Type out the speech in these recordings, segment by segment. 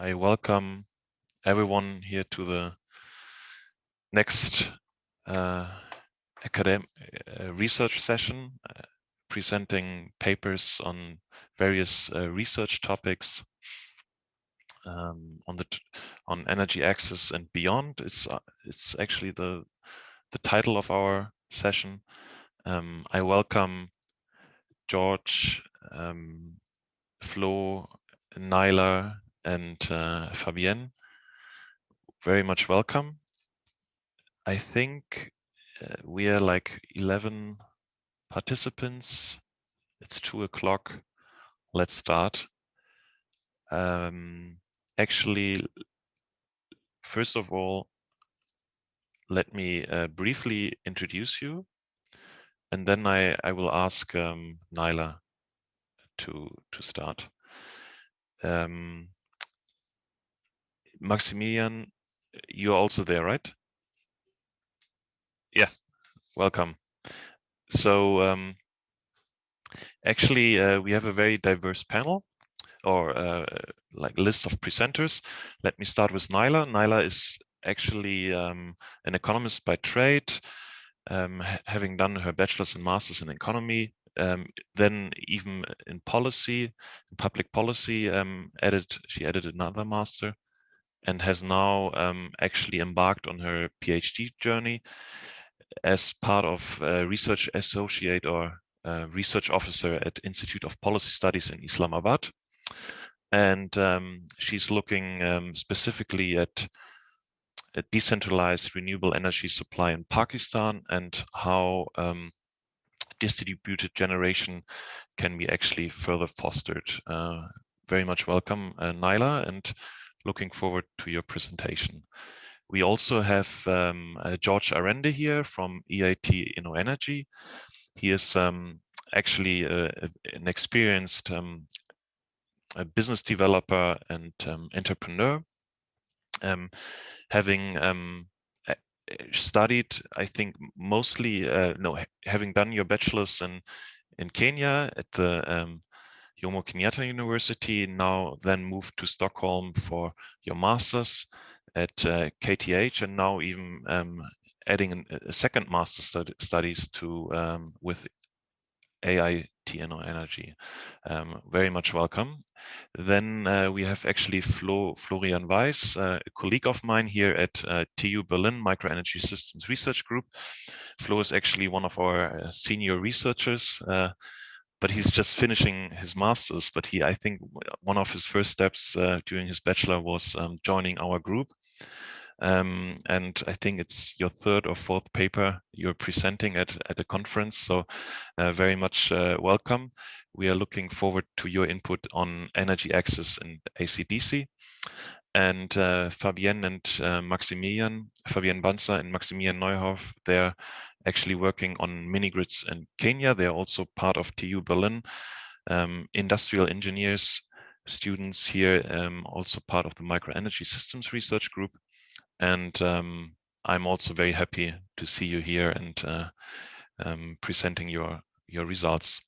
I welcome everyone here to the next academic research session, presenting papers on various research topics on energy access and beyond. It's actually the title of our session. I welcome George, Flo, Nyla, and Fabienne. Very much welcome. I think we are like 11 participants. It's 2 o'clock. Let's start. Actually, first of all, let me briefly introduce you, and then I will ask Nyla to start. Maximilian, you're also there, right? Yeah, welcome. So actually, we have a very diverse panel, or like list of presenters. Let me start with Nyla. Nyla is actually an economist by trade, having done her bachelor's and master's in economy, then even in policy, in public policy, she added another master, and has now actually embarked on her PhD journey as part of research associate or research officer at Institute of Policy Studies in Islamabad. And she's looking specifically at a decentralized renewable energy supply in Pakistan and how distributed generation can be actually further fostered. Very much welcome, Nyla, and looking forward to your presentation. We also have Georg Arende here from EIT InnoEnergy. He is actually an experienced a business developer and entrepreneur, having studied, I think, mostly having done your bachelor's in Kenya at the Jomo Kenyatta University, now then moved to Stockholm for your master's at KTH, and now even adding a second master studies to with AIT InnoEnergy. Very much welcome. Then we have actually Florian Weiss, a colleague of mine here at TU Berlin Microenergy Systems Research Group. Flo is actually one of our senior researchers, but he's just finishing his master's. But I think one of his first steps during his bachelor was joining our group. And I think it's your third or fourth paper you're presenting at a conference, so very much welcome. We are looking forward to your input on energy access and AC/DC. And Fabienne and Fabienne Banzer and Maximilian Neuhoff, they're actually working on mini-grids in Kenya. They're also part of TU Berlin, industrial engineers, students here, also part of the Microenergy Systems Research Group. And I'm also very happy to see you here and presenting your results.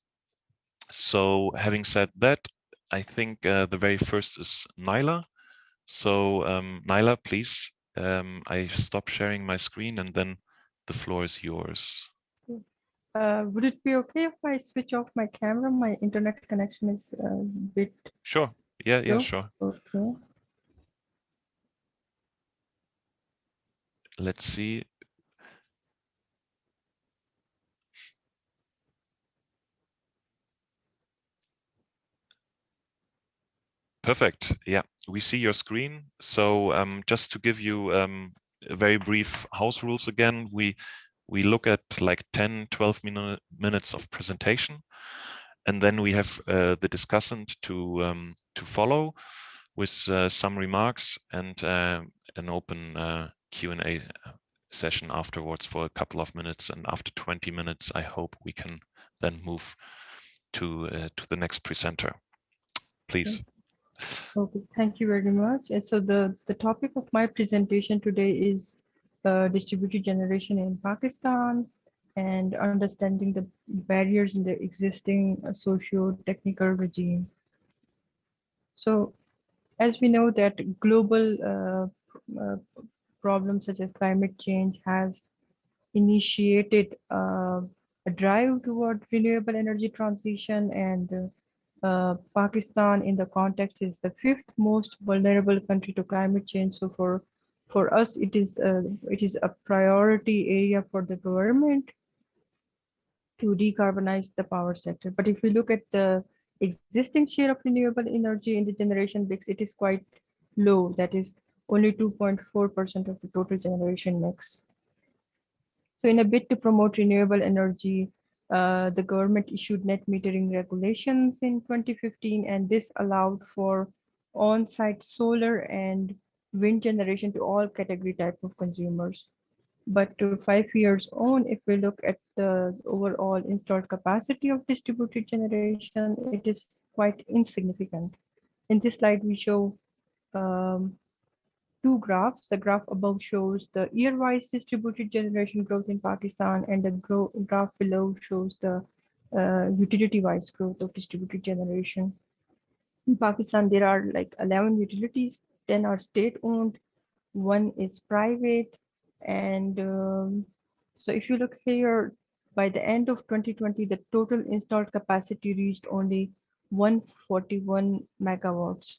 So having said that, I think the very first is Nyla. So Nyla, please, I stop sharing my screen and then the floor is yours. Would it be okay if I switch off my camera? My internet connection is a bit... Sure. Yeah, sure. Okay. Let's see. Perfect. Yeah, we see your screen. So just to give you very brief house rules again, we look at like 10-12 minutes of presentation, and then we have the discussant to follow with some remarks and an open Q&A session afterwards for a couple of minutes. And after 20 minutes, I hope we can then move to the next presenter. Please. Okay, thank you very much. And so the topic of my presentation today is distributed generation in Pakistan and understanding the barriers in the existing socio-technical regime. So as we know that global problems such as climate change has initiated a drive toward renewable energy transition, and Pakistan in the context is the fifth most vulnerable country to climate change. So for us, it is a priority area for the government to decarbonize the power sector. But if we look at the existing share of renewable energy in the generation mix, it is quite low. That is only 2.4% of the total generation mix. So in a bid to promote renewable energy, the government issued net metering regulations in 2015, and this allowed for on-site solar and wind generation to all category type of consumers. But to 5 years on, if we look at the overall installed capacity of distributed generation, it is quite insignificant. In this slide, we show two graphs. The graph above shows the year-wise distributed generation growth in Pakistan, and the graph below shows the utility-wise growth of distributed generation. In Pakistan, there are like 11 utilities, 10 are state-owned, one is private. And so if you look here, by the end of 2020, the total installed capacity reached only 141 megawatts.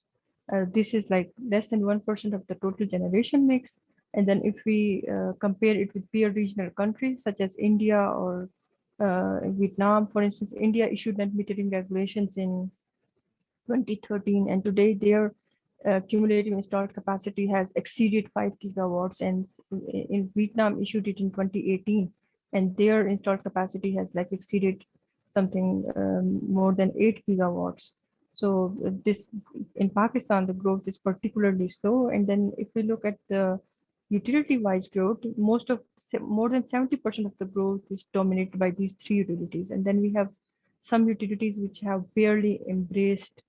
This is like less than 1% of the total generation mix. And then if we compare it with peer regional countries such as India or Vietnam, for instance, India issued net metering regulations in 2013, and today their cumulative installed capacity has exceeded 5 gigawatts, and in Vietnam issued it in 2018, and their installed capacity has like exceeded something more than 8 gigawatts. So this in Pakistan, the growth is particularly slow. And then if we look at the utility-wise growth, more than 70% of the growth is dominated by these three utilities. And then we have some utilities which have barely embraced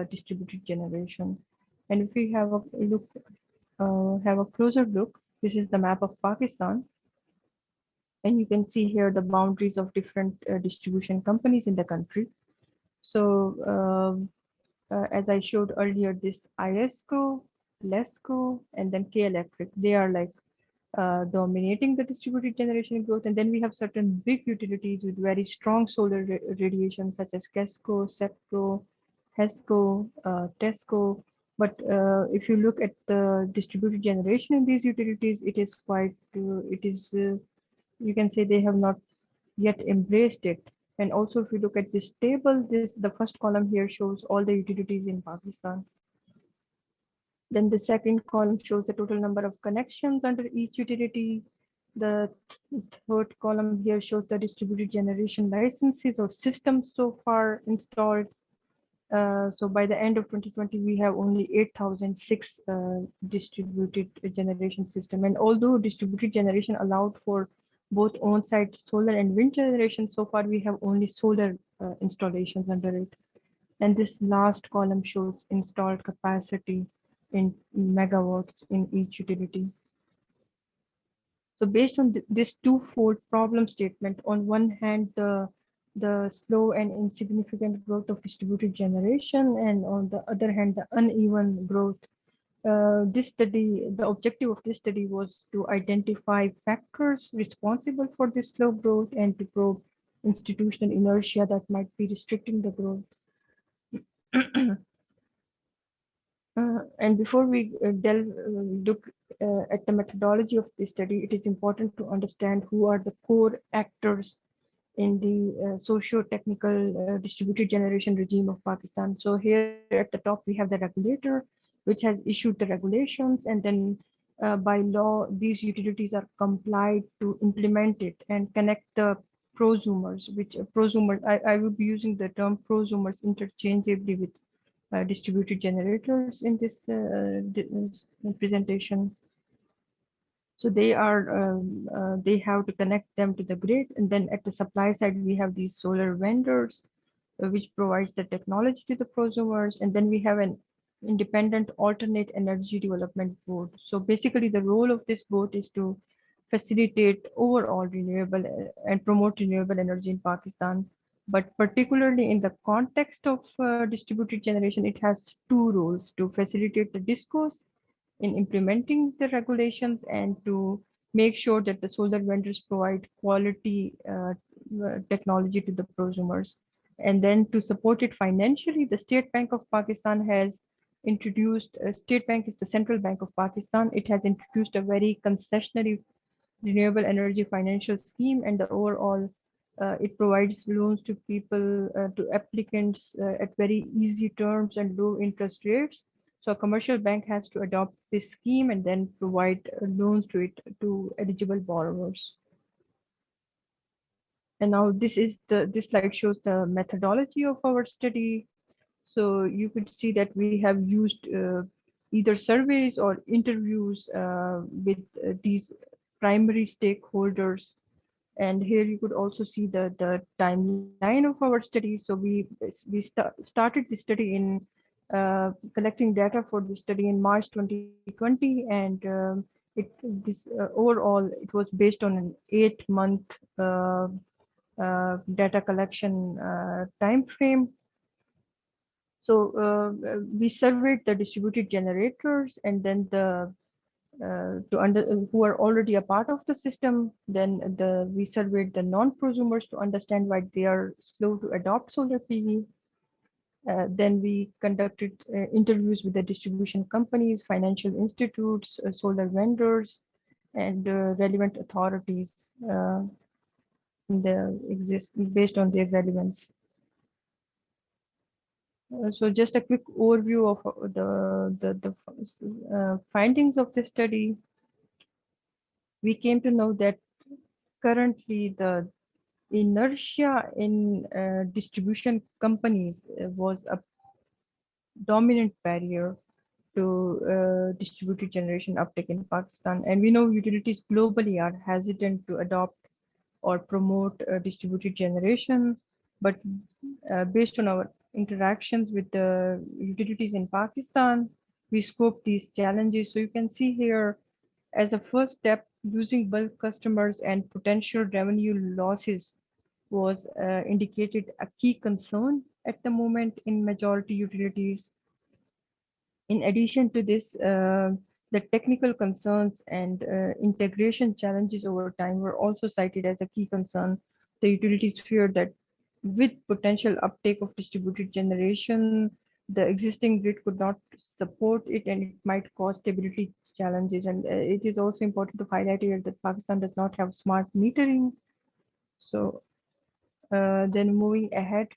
distributed generation. And if we have a look, have a closer look, this is the map of Pakistan. And you can see here the boundaries of different distribution companies in the country. So as I showed earlier, this ISCO, LESCO, and then K Electric, they are like dominating the distributed generation growth. And then we have certain big utilities with very strong solar radiation, such as KESCO, SEPCO, HESCO, TESCO. But if you look at the distributed generation in these utilities, it is quite, you can say they have not yet embraced it. And also, if you look at this table, the first column here shows all the utilities in Pakistan. Then the second column shows the total number of connections under each utility. The third column here shows the distributed generation licenses or systems so far installed. So by the end of 2020, we have only 8,006 distributed generation system. And although distributed generation allowed for both on-site solar and wind generation, so far we have only solar installations under it. And this last column shows installed capacity in megawatts in each utility. So based on this twofold problem statement, on one hand, the slow and insignificant growth of distributed generation, and on the other hand, the uneven growth. The objective of this study was to identify factors responsible for this slow growth and to probe institutional inertia that might be restricting the growth. And before we look at the methodology of this study, it is important to understand who are the core actors in the socio-technical distributed generation regime of Pakistan. So here at the top, we have the regulator, which has issued the regulations, and then by law, these utilities are complied to implement it and connect the prosumers, which prosumers, I will be using the term prosumers interchangeably with distributed generators in this presentation. So they have to connect them to the grid, and then at the supply side we have these solar vendors, which provides the technology to the prosumers, and then we have an independent alternate energy development board. So basically, the role of this board is to facilitate overall renewable and promote renewable energy in Pakistan But particularly in the context of distributed generation, it has two roles: to facilitate the discourse in implementing the regulations and to make sure that the solar vendors provide quality technology to the prosumers. And then to support it financially, the State Bank of Pakistan has introduced, State Bank is the central bank of Pakistan. It has introduced a very concessionary renewable energy financial scheme, and the overall it provides loans to people, to applicants at very easy terms and low interest rates. So a commercial bank has to adopt this scheme and then provide loans to it to eligible borrowers. And now this slide shows the methodology of our study. So you could see that we have used either surveys or interviews with these primary stakeholders. And here you could also see the timeline of our study. So started the study in collecting data for the study in March 2020, and overall it was based on an 8-month data collection time frame. So we surveyed the distributed generators and then the who are already a part of the system. Then we surveyed the non-prosumers to understand why they are slow to adopt solar PV. Then we conducted interviews with the distribution companies, financial institutes, solar vendors, and relevant authorities based on their relevance. So just a quick overview of the findings of the study. We came to know that currently the inertia in distribution companies was a dominant barrier to distributed generation uptake in Pakistan. And we know utilities globally are hesitant to adopt or promote distributed generation, but based on our interactions with the utilities in Pakistan, we scope these challenges. So you can see here, as a first step, using bulk customers and potential revenue losses was indicated a key concern at the moment in majority utilities. In addition to this, the technical concerns and integration challenges over time were also cited as a key concern. The utilities feared that with potential uptake of distributed generation, the existing grid could not support it and it might cause stability challenges. And it is also important to highlight here that Pakistan does not have smart metering. So then moving ahead,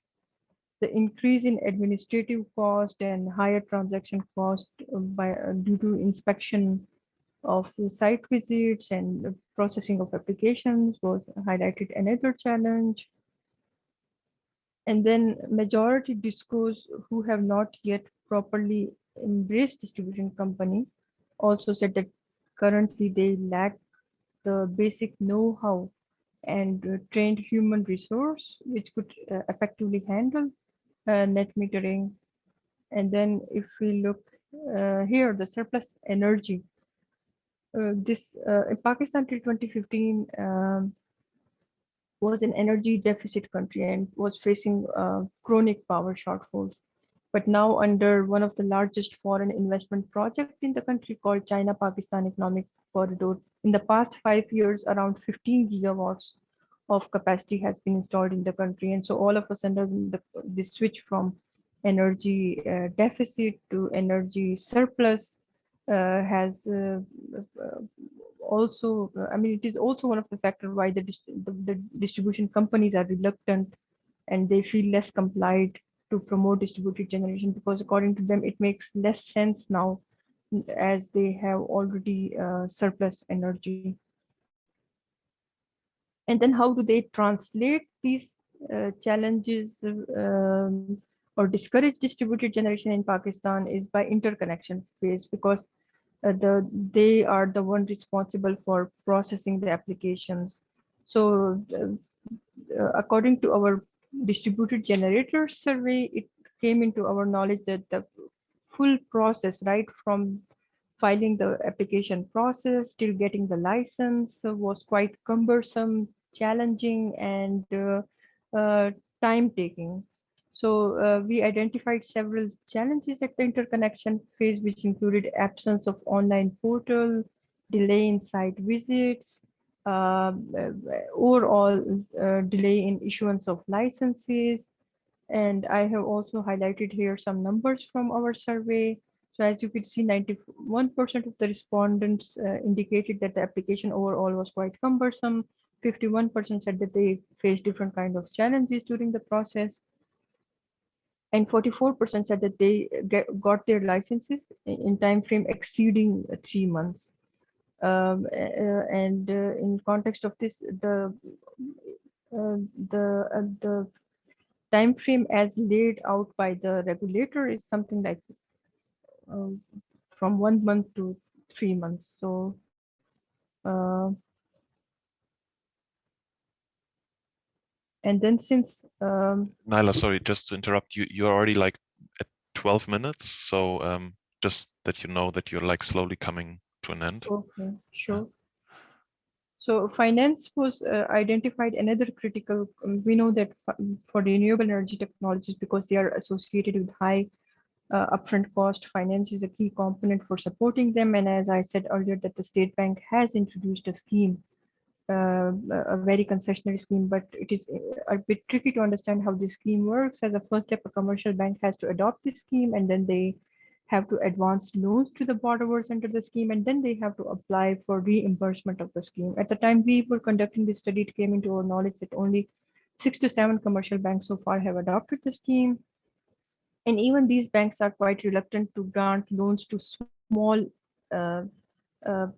the increase in administrative cost and higher transaction cost due to inspection of site visits and processing of applications was highlighted another challenge. And then majority discos who have not yet properly embraced distribution company also said that currently they lack the basic know-how and trained human resource which could effectively handle net metering. And then if we look here, the surplus energy, this in Pakistan till 2015 was an energy deficit country and was facing chronic power shortfalls. But now under one of the largest foreign investment projects in the country called China-Pakistan Economic Corridor, in the past 5 years, around 15 gigawatts of capacity has been installed in the country. And so all of a sudden, the switch from energy deficit to energy surplus has also, I mean, it is also one of the factors why the distribution companies are reluctant and they feel less compliant to promote distributed generation, because according to them, it makes less sense now as they have already surplus energy. And then how do they translate these challenges or discourage distributed generation in Pakistan is by interconnection phase, because they are the one responsible for processing the applications. So according to our distributed generators survey, it came into our knowledge that the full process, right from filing the application process till getting the license was quite cumbersome, challenging, and time taking. So we identified several challenges at the interconnection phase, which included absence of online portal, delay in site visits, overall delay in issuance of licenses. And I have also highlighted here some numbers from our survey. So as you could see, 91% of the respondents indicated that the application overall was quite cumbersome. 51% said that they faced different kind of challenges during the process. And 44% said that they got their licenses in time frame exceeding 3 months. In context of this, the time frame as laid out by the regulator is something like from 1 month to 3 months. So and then since Naila, sorry, just to interrupt you, you're already like at 12 minutes. So just that you know that you're like slowly coming to an end. okay, sure. So finance was identified another critical. We know that for renewable energy technologies, because they are associated with high upfront cost, finance is a key component for supporting them. And as I said earlier, that the State Bank has introduced a scheme, a very concessionary scheme, but it is a bit tricky to understand how this scheme works. As a first step, a commercial bank has to adopt this scheme, and then they have to advance loans to the borrowers under the scheme, and then they have to apply for reimbursement of the scheme. At the time we were conducting this study, it came into our knowledge that only 6 to 7 commercial banks so far have adopted the scheme. And even these banks are quite reluctant to grant loans to small uh, uh,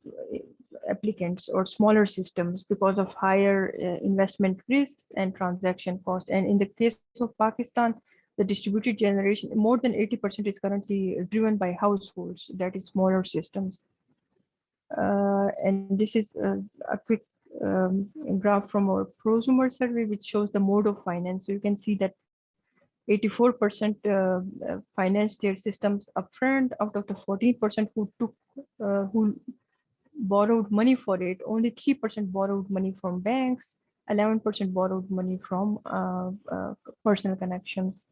applicants or smaller systems because of higher investment risks and transaction cost. And in the case of Pakistan, the distributed generation, more than 80% is currently driven by households, that is smaller systems. And this is a quick graph from our prosumer survey, which shows the mode of finance. So you can see that 84% financed their systems upfront. Out of the 14% who borrowed money for it, only 3% borrowed money from banks, 11% borrowed money from personal connections.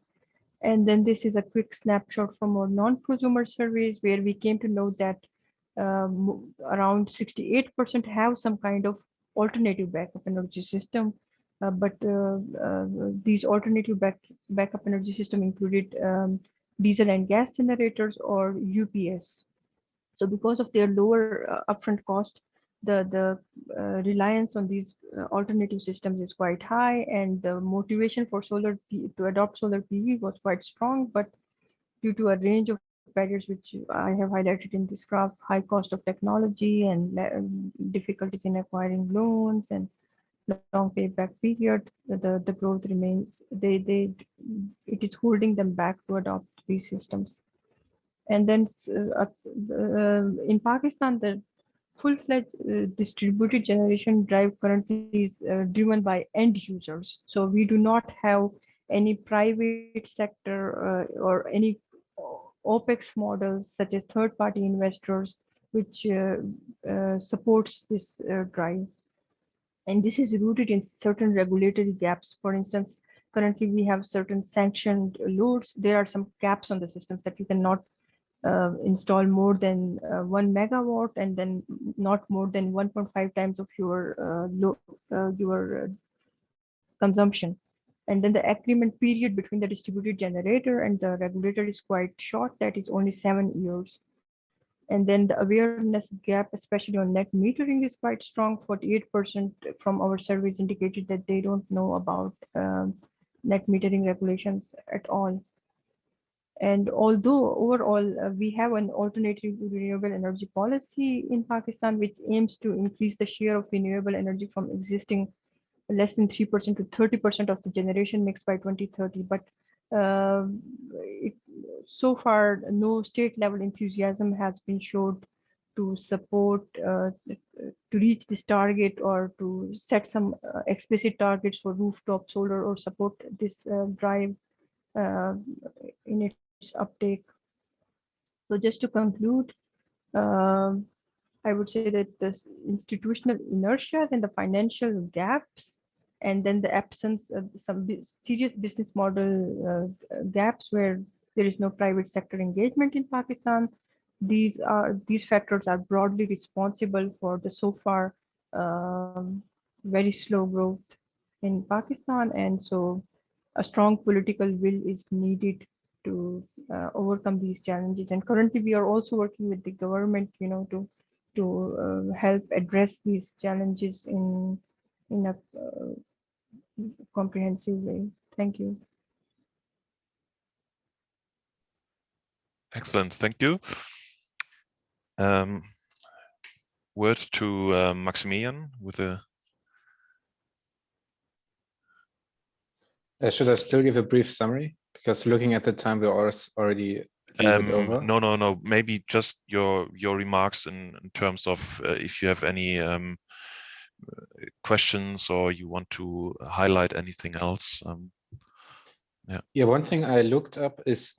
And then this is a quick snapshot from our non-prosumer surveys, where we came to know that around 68% have some kind of alternative backup energy system. But these alternative backup energy system included diesel and gas generators or UPS. So because of their lower upfront cost, the reliance on these alternative systems is quite high, and the motivation for to adopt solar PV was quite strong. But due to a range of barriers which I have highlighted in this graph, high cost of technology and difficulties in acquiring loans and long payback period, the growth remains. It is holding them back to adopt these systems. And then in Pakistan, the full-fledged distributed generation drive currently is driven by end users. So we do not have any private sector or any OPEX models such as third-party investors, which supports this drive. And this is rooted in certain regulatory gaps. For instance, currently we have certain sanctioned loads. There are some caps on the systems that you cannot install more than 1 megawatt, and then not more than 1.5 times of your consumption. And then the agreement period between the distributed generator and the regulator is quite short, that is only 7 years. And then the awareness gap, especially on net metering, is quite strong. 48% from our surveys indicated that they don't know about net metering regulations at all. And although overall we have an alternative renewable energy policy in Pakistan, which aims to increase the share of renewable energy from existing less than 3% to 30% of the generation mix by 2030, but so far no state level enthusiasm has been showed to support to reach this target, or to set some explicit targets for rooftop solar or support this drive in its uptake. So just to conclude, I would say that the institutional inertias and the financial gaps and then the absence of some serious business model gaps where there is no private sector engagement in Pakistan. These factors are broadly responsible for the so far very slow growth in Pakistan, and so a strong political will is needed to overcome these challenges. And currently, we are also working with the government, to help address these challenges in a comprehensive way. Thank you. Excellent, thank you. Word to Maximilian with a. Should I still give a brief summary? Because looking at the time, we're already a little bit over. No. Maybe just your remarks in terms of if you have any questions or you want to highlight anything else. Yeah, one thing I looked up is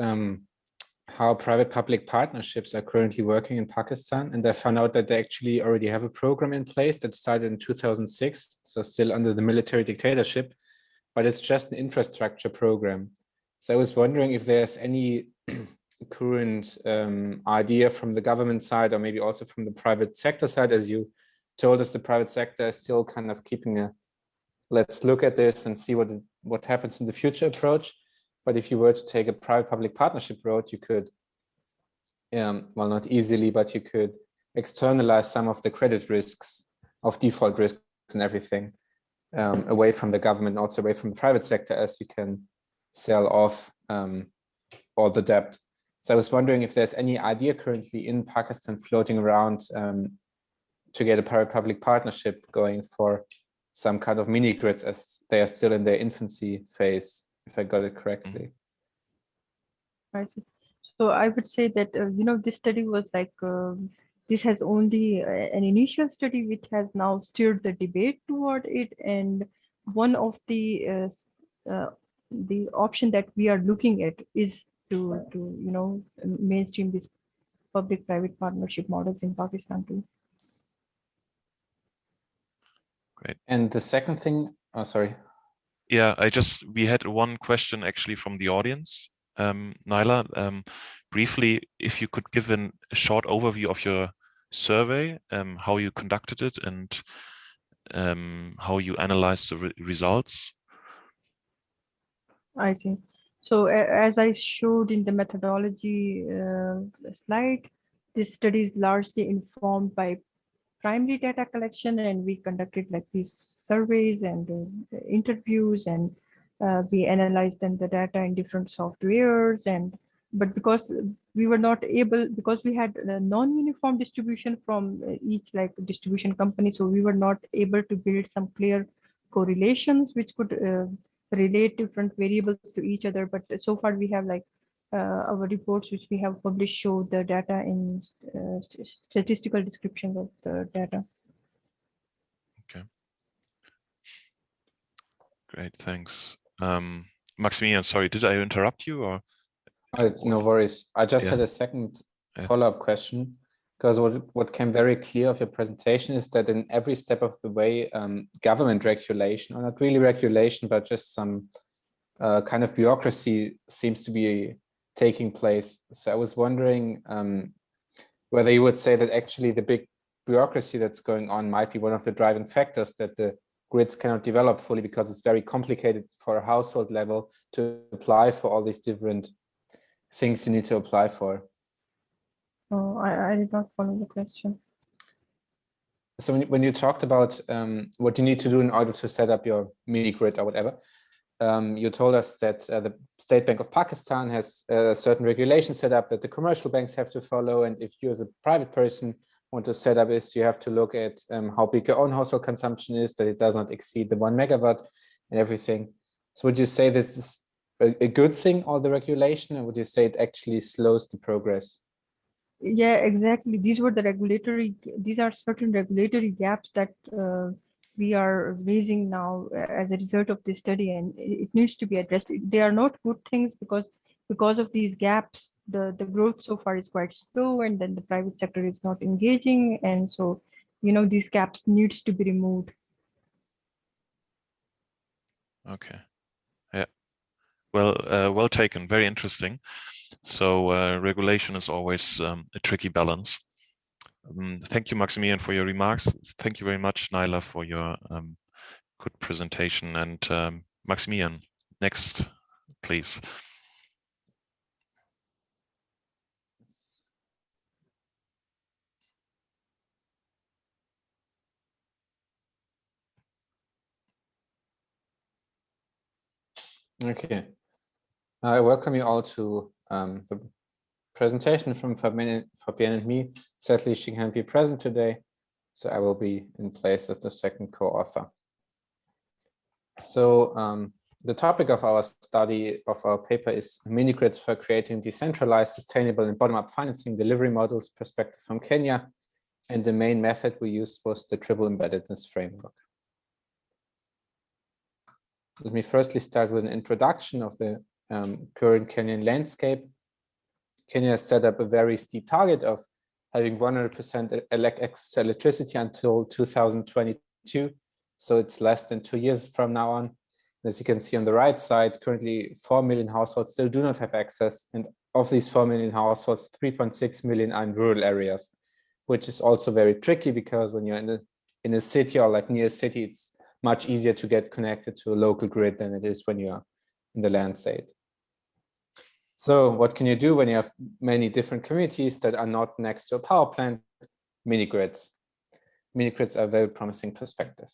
how private-public partnerships are currently working in Pakistan, and I found out that they actually already have a program in place that started in 2006, so still under the military dictatorship, but it's just an infrastructure program. So I was wondering if there's any current idea from the government side, or maybe also from the private sector side. As you told us, the private sector is still kind of keeping a let's look at this and see what happens in the future approach. But if you were to take a private-public partnership road, you could, well, not easily, but you could externalize some of the credit risks of default risks and everything away from the government, also away from the private sector, as you can sell off all the debt. So I was wondering if there's any idea currently in Pakistan floating around to get a private-public partnership going for some kind of mini grids, as they are still in their infancy phase, if I got it correctly. I see. So I would say that, this study was like, this has only an initial study which has now steered the debate toward it. And one of the option that we are looking at is to mainstream this public-private partnership models in Pakistan too. Great. And the second thing, oh, sorry. Yeah, we had one question actually from the audience. Naila, briefly, if you could give a short overview of your survey, how you conducted it and how you analyzed the results. I see. So as I showed in the methodology slide, this study is largely informed by primary data collection, and we conducted like these surveys and interviews, and we analyzed then the data in different softwares. But because we were not able, because we had a non-uniform distribution from each like distribution company, so we were not able to build some clear correlations which could relate different variables to each other. But so far we have like our reports which we have published show the data in statistical descriptions of the data. Okay. Great, thanks. Maximilian, sorry, did I interrupt you or? No worries. I just had a second follow-up question, because what came very clear of your presentation is that in every step of the way, government regulation, or not really regulation, but just some kind of bureaucracy seems to be taking place. So I was wondering whether you would say that actually the big bureaucracy that's going on might be one of the driving factors that the grids cannot develop fully, because it's very complicated for a household level to apply for all these different things you need to apply for. Oh, I did not follow the question. So when you talked about what you need to do in order to set up your mini grid or whatever, you told us that the State Bank of Pakistan has a certain regulation set up that the commercial banks have to follow. And if you as a private person want to set up this, you have to look at how big your own household consumption is, that it does not exceed the 1 megawatt and everything. So would you say this is a good thing, all the regulation, or would you say it actually slows the progress? Yeah, exactly. These are certain regulatory gaps that we are raising now as a result of this study, and it needs to be addressed. They are not good things because of these gaps, the growth so far is quite slow, and then the private sector is not engaging. And so, these gaps needs to be removed. Okay. Yeah. Well, well taken. Very interesting. So regulation is always a tricky balance. Thank you, Maximilian, for your remarks. Thank you very much, Naila, for your good presentation. And Maximilian, next, please. Okay. I welcome you all to the presentation from Fabienne and me. Sadly, she can't be present today, so I will be in place as the second co-author. So the topic of our study of our paper is mini-grids for creating decentralized, sustainable, and bottom-up financing delivery models, perspective from Kenya. And the main method we used was the triple embeddedness framework. Let me firstly start with an introduction of the current Kenyan landscape. Kenya has set up a very steep target of having 100% access to electricity until 2022. So it's less than 2 years from now on. As you can see on the right side, currently 4 million households still do not have access. And of these 4 million households, 3.6 million are in rural areas, which is also very tricky because when you're in a city or like near a city, it's much easier to get connected to a local grid than it is when you're in the land state. So what can you do when you have many different communities that are not next to a power plant? Mini-grids. Mini-grids are a very promising perspective.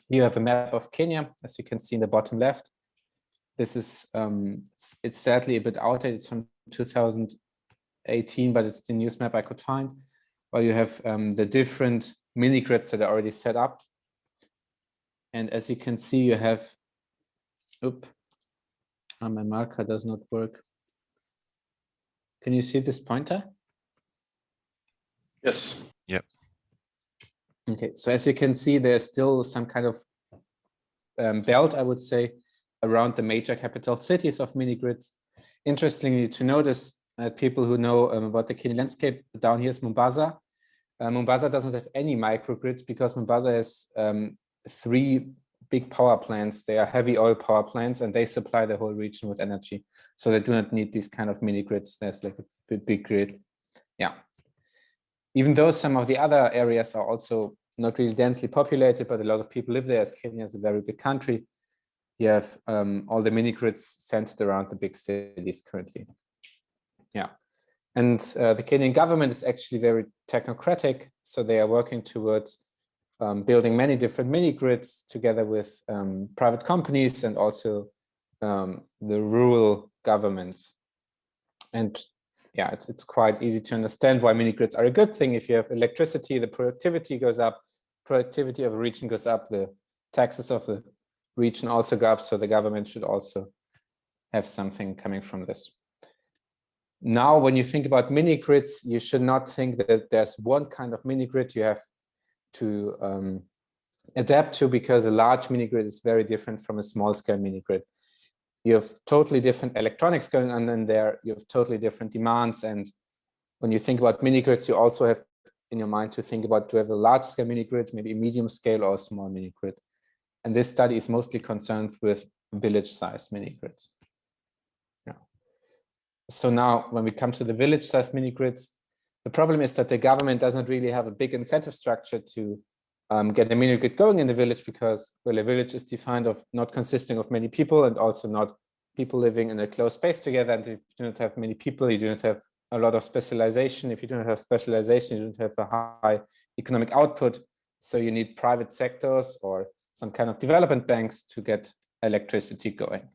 Here you have a map of Kenya, as you can see in the bottom left. This is, it's sadly a bit outdated. It's from 2018, but it's the newest map I could find, where you have the different mini-grids that are already set up. And as you can see, you have, my marker does not work. Can you see this pointer? Yes. Yep. Okay, so as you can see, there's still some kind of belt, I would say, around the major capital cities of mini-grids. Interestingly to notice, people who know about the Kenyan landscape, down here is Mombasa. Mombasa doesn't have any microgrids because Mombasa has 3 big power plants. They are heavy oil power plants and they supply the whole region with energy. So they do not need these kind of mini grids. There's like a big grid. Yeah. Even though some of the other areas are also not really densely populated, but a lot of people live there, as Kenya is a very big country. You have all the mini grids centered around the big cities currently. Yeah. And the Kenyan government is actually very technocratic. So they are working towards building many different mini grids together with private companies and also the rural governments. And yeah, it's quite easy to understand why mini grids are a good thing. If you have electricity, the productivity goes up, productivity of a region goes up, the taxes of the region also go up. So the government should also have something coming from this. Now, when you think about mini grids, you should not think that there's one kind of mini grid you have to adapt to, because a large mini grid is very different from a small scale mini grid. You have totally different electronics going on in there. You have totally different demands. And when you think about mini grids, you also have in your mind to think about, do you have a large scale mini grid, maybe a medium scale or a small mini grid? And this study is mostly concerned with village size mini grids. Yeah. So now when we come to the village size mini grids, the problem is that the government doesn't really have a big incentive structure to get a mini grid going in the village, because, well, a village is defined of not consisting of many people and also not people living in a closed space together. And if you do not have many people, you do not have a lot of specialization. If you don't have specialization, you don't have a high economic output. So you need private sectors or some kind of development banks to get electricity going.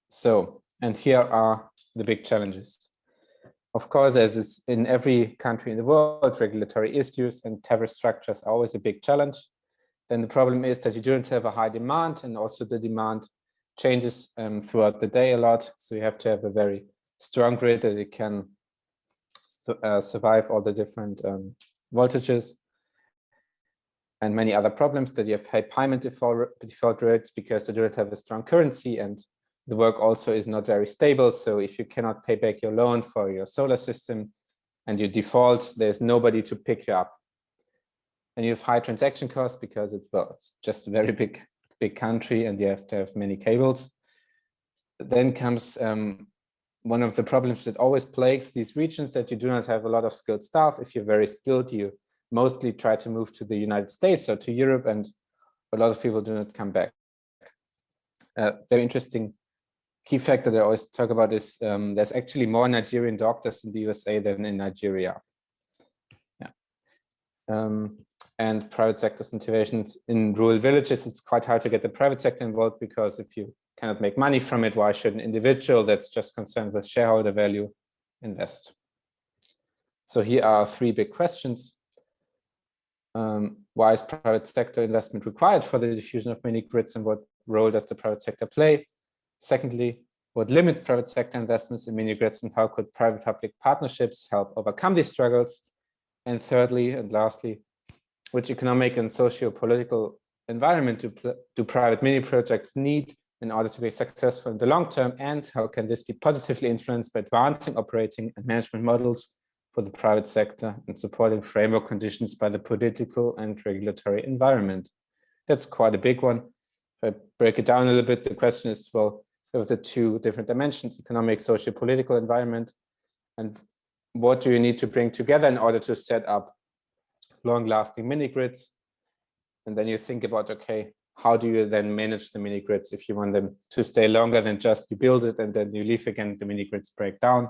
So, and here are the big challenges. Of course, as is in every country in the world, regulatory issues and tariff structures are always a big challenge. Then the problem is that you don't have a high demand, and also the demand changes throughout the day a lot. So you have to have a very strong grid that it can survive all the different voltages. And many other problems, that you have high payment default rates because they don't have a strong currency, and the work also is not very stable. So if you cannot pay back your loan for your solar system and you default, there's nobody to pick you up. and you have high transaction costs because it's just a very big country and you have to have many cables. Then comes one of the problems that always plagues these regions, that you do not have a lot of skilled staff. If you're very skilled, you mostly try to move to the United States or to Europe, and a lot of people do not come back. Very interesting key factor that I always talk about is there's actually more Nigerian doctors in the USA than in Nigeria. And private sector interventions in rural villages, it's quite hard to get the private sector involved, because if you cannot make money from it, why should an individual that's just concerned with shareholder value invest? So here are 3 big questions. Why is private sector investment required for the diffusion of mini grids, and what role does the private sector play? Secondly, what limits private sector investments in mini grids, and how could private-public partnerships help overcome these struggles? And thirdly, and lastly, which economic and socio-political environment do private mini projects need in order to be successful in the long term, and how can this be positively influenced by advancing operating and management models for the private sector and supporting framework conditions by the political and regulatory environment? That's quite a big one. If I break it down a little bit, the question is, well, of the 2 different dimensions, economic, socio-political environment, and what do you need to bring together in order to set up long-lasting mini grids? And then you think about, okay, how do you then manage the mini grids if you want them to stay longer than just you build it and then you leave again, the mini grids break down,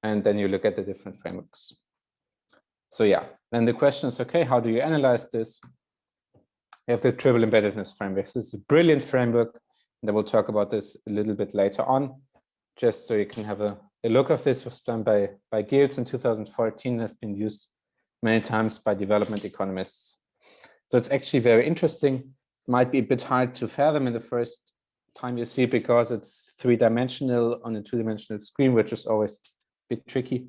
and then you look at the different frameworks. So yeah, then the question is, okay, how do you analyze this? We have the triple embeddedness framework. So it's a brilliant framework, and I will talk about this a little bit later on, just so you can have a look of this. Was done by Giles in 2014, has been used many times by development economists. So it's actually very interesting. Might be a bit hard to fathom in the first time you see it, because it's 3-dimensional on a 2-dimensional screen, which is always a bit tricky.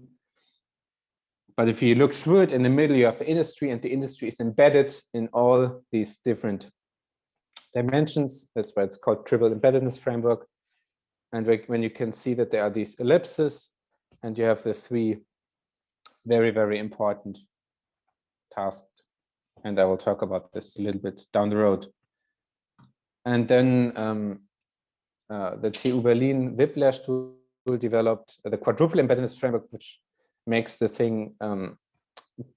But if you look through it, in the middle you have the industry, and the industry is embedded in all these different dimensions. That's why it's called triple embeddedness framework. And when you can see that there are these ellipses, and you have the 3 very, very important tasks. And I will talk about this a little bit down the road. And then the TU Berlin Whiplash tool developed the quadruple embeddedness framework, which makes the thing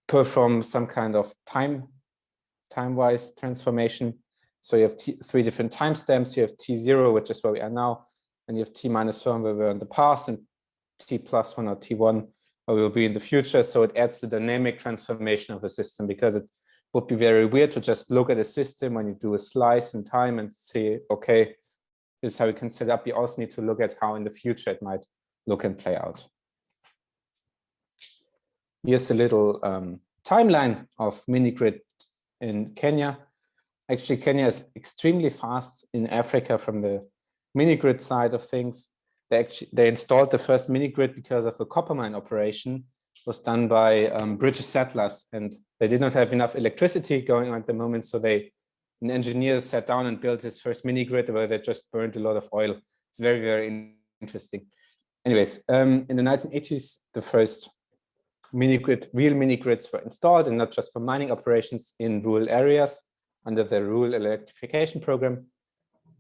perform some kind of time-wise transformation. So you have 3 different timestamps. You have T0, which is where we are now, and you have T-1, where we were in the past, and T+1 or T1, where we will be in the future. So it adds the dynamic transformation of the system, because it would be very weird to just look at a system when you do a slice in time and say, okay, this is how we can set up. You also need to look at how in the future it might look and play out. Here's a little timeline of mini grid in Kenya. Actually, Kenya is extremely fast in Africa from the mini grid side of things. They installed the first mini grid because of a copper mine operation. It was done by British settlers, and they did not have enough electricity going on at the moment. So an engineer sat down and built his first mini grid where they just burned a lot of oil. It's very, very interesting. Anyways, in the 1980s, the first real mini grids were installed, and not just for mining operations in rural areas under the Rural Electrification program.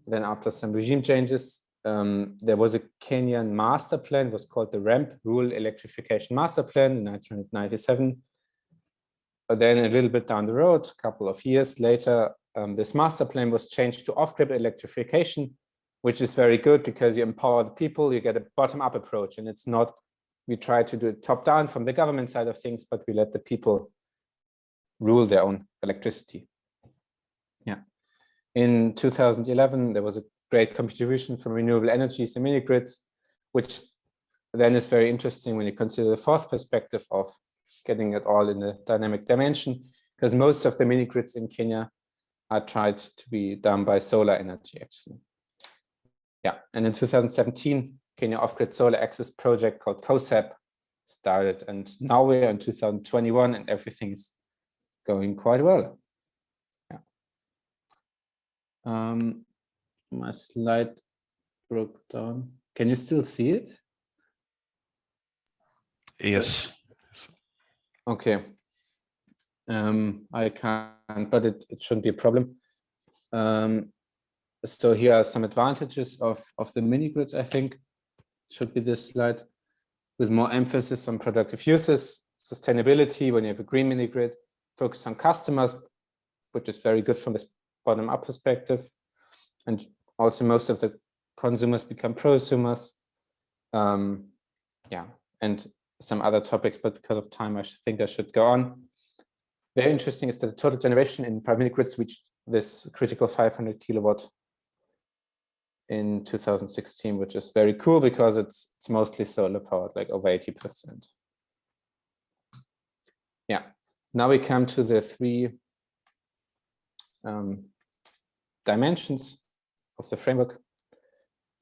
Then after some regime changes, there was a Kenyan master plan. It was called the REMP, Rural Electrification Master Plan, in 1997. But then a little bit down the road, a couple of years later, this master plan was changed to off-grid electrification, which is very good because you empower the people, you get a bottom-up approach, and it's not, we try to do it top-down from the government side of things, but we let the people rule their own electricity. Yeah. In 2011, there was a great contribution from renewable energies and mini grids, which then is very interesting when you consider the fourth perspective of getting it all in a dynamic dimension, because most of the mini grids in Kenya are tried to be done by solar energy, actually. Yeah, and in 2017, Kenya Off-Grid Solar Access project called COSAP started, and now we're in 2021 and everything's going quite well. Yeah. My slide broke down. Can you still see it? Yes. Okay. I can't, but it shouldn't be a problem. So here are some advantages of the mini grids, I think. Should be this slide, with more emphasis on productive uses, sustainability when you have a green mini grid, focus on customers, which is very good from this bottom-up perspective. And also most of the consumers become prosumers. Yeah, and some other topics, but because of time, I think I should go on. Very interesting is that the total generation in private mini grids reached this critical 500 kilowatt in 2016, which is very cool because it's mostly solar powered, like over 80%. Yeah, now we come to the three dimensions of the framework.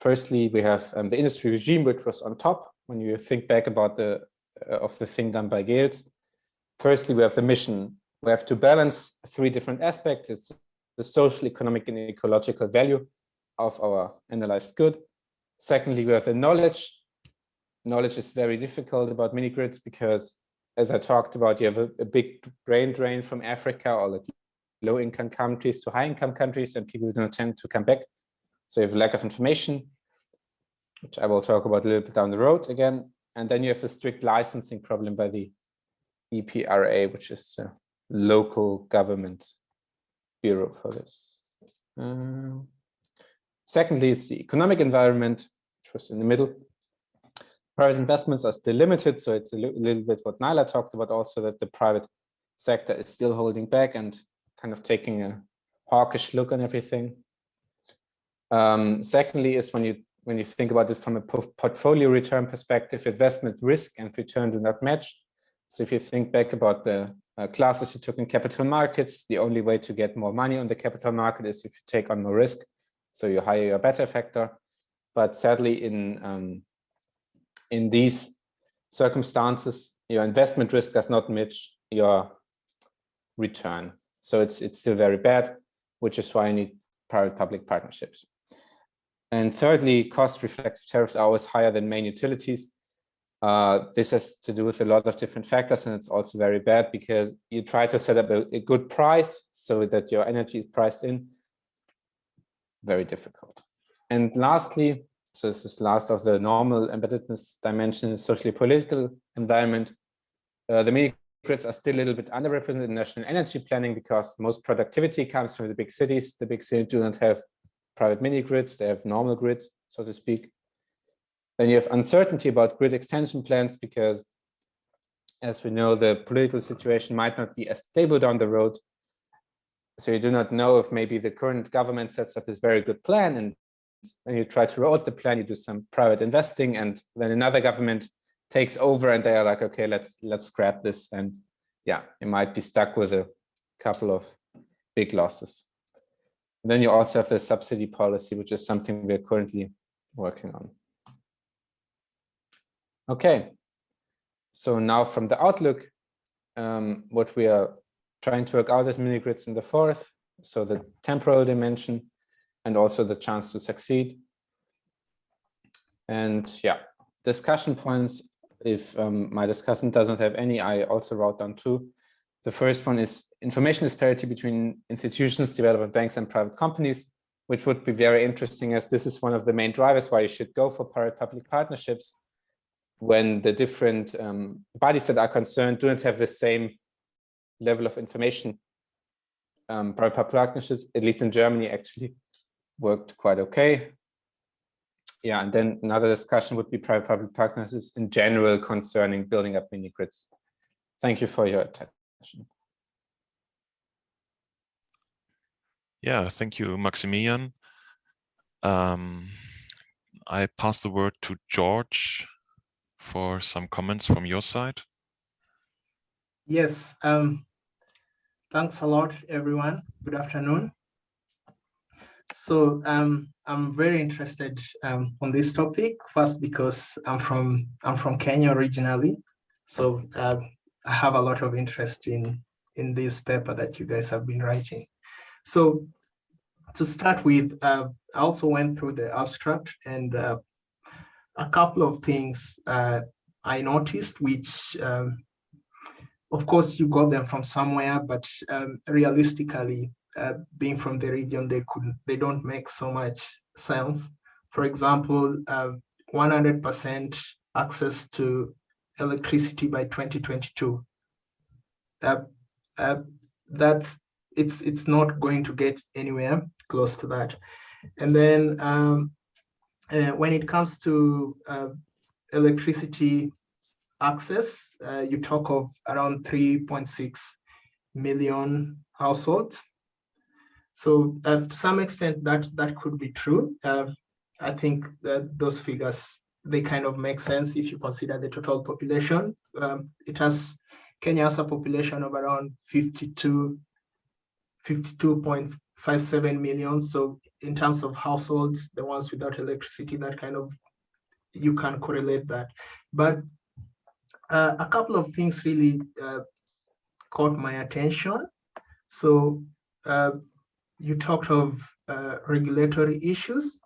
Firstly, we have the industry regime, which was on top when you think back about the thing done by Gales. Firstly, we have the mission. We have to balance three different aspects. It's the social, economic, and ecological value of our analyzed good. Secondly, we have the knowledge. Knowledge is very difficult about mini grids because, as I talked about, you have a big brain drain from Africa or like low-income countries to high-income countries, and people don't tend to come back. So you have a lack of information, which I will talk about a little bit down the road again. And then you have a strict licensing problem by the EPRA, which is a local government bureau for this. Secondly, it's the economic environment, which was in the middle. Private investments are still limited, so it's a little bit what Naila talked about also, that the private sector is still holding back and kind of taking a hawkish look on everything. Secondly is when you think about it from a portfolio return perspective, investment risk and return do not match. So if you think back about the classes you took in capital markets, the only way to get more money on the capital market is if you take on more risk. So you hire your beta factor. But sadly, in these circumstances, your investment risk does not match your return. So it's still very bad, which is why you need private-public partnerships. And thirdly, cost-reflective tariffs are always higher than main utilities. This has to do with a lot of different factors, and it's also very bad because you try to set up a good price so that your energy is priced in. Very difficult. And lastly, so this is last of the normal embeddedness dimension, socially political environment. The mini grids are still a little bit underrepresented in national energy planning because most productivity comes from the big cities. The big cities do not have private mini grids, they have normal grids, so to speak. Then you have uncertainty about grid extension plans because, as we know, the political situation might not be as stable down the road. So you do not know if maybe the current government sets up this very good plan, and when you try to roll out the plan, you do some private investing, and then another government takes over and they are like, okay, let's scrap this. And yeah, you might be stuck with a couple of big losses. And then you also have the subsidy policy, which is something we're currently working on. Okay, so now from the outlook, what we are trying to work out as mini grids in the fourth, so the temporal dimension and also the chance to succeed. And yeah, discussion points, if my discussant doesn't have any, I also wrote down two. The first one is information disparity between institutions, development banks and private companies, which would be very interesting as this is one of the main drivers why you should go for private-public partnerships when the different bodies that are concerned do not have the same level of information. Private-public partnerships, at least in Germany, actually worked quite okay. Yeah, and then another discussion would be private-public partnerships in general concerning building up mini grids. Thank you for your attention. Yeah, thank you, Maximilian. I pass the word to George for some comments from your side. Yes, thanks a lot, everyone. Good afternoon. So I'm very interested on this topic. First, because I'm from Kenya originally, so I have a lot of interest in this paper that you guys have been writing. So to start with, I also went through the abstract, and a couple of things I noticed, which of course, you got them from somewhere, but realistically, being from the region, they don't make so much sense. For example, 100% access to electricity by 2022. That's it's not going to get anywhere close to that. And then when it comes to electricity access, you talk of around 3.6 million households. So to some extent that could be true. I think that those figures, they kind of make sense if you consider the total population. Kenya has a population of around 52.57 million. So in terms of households, the ones without electricity, that kind of, you can correlate that. But a couple of things really caught my attention. So you talked of regulatory issues,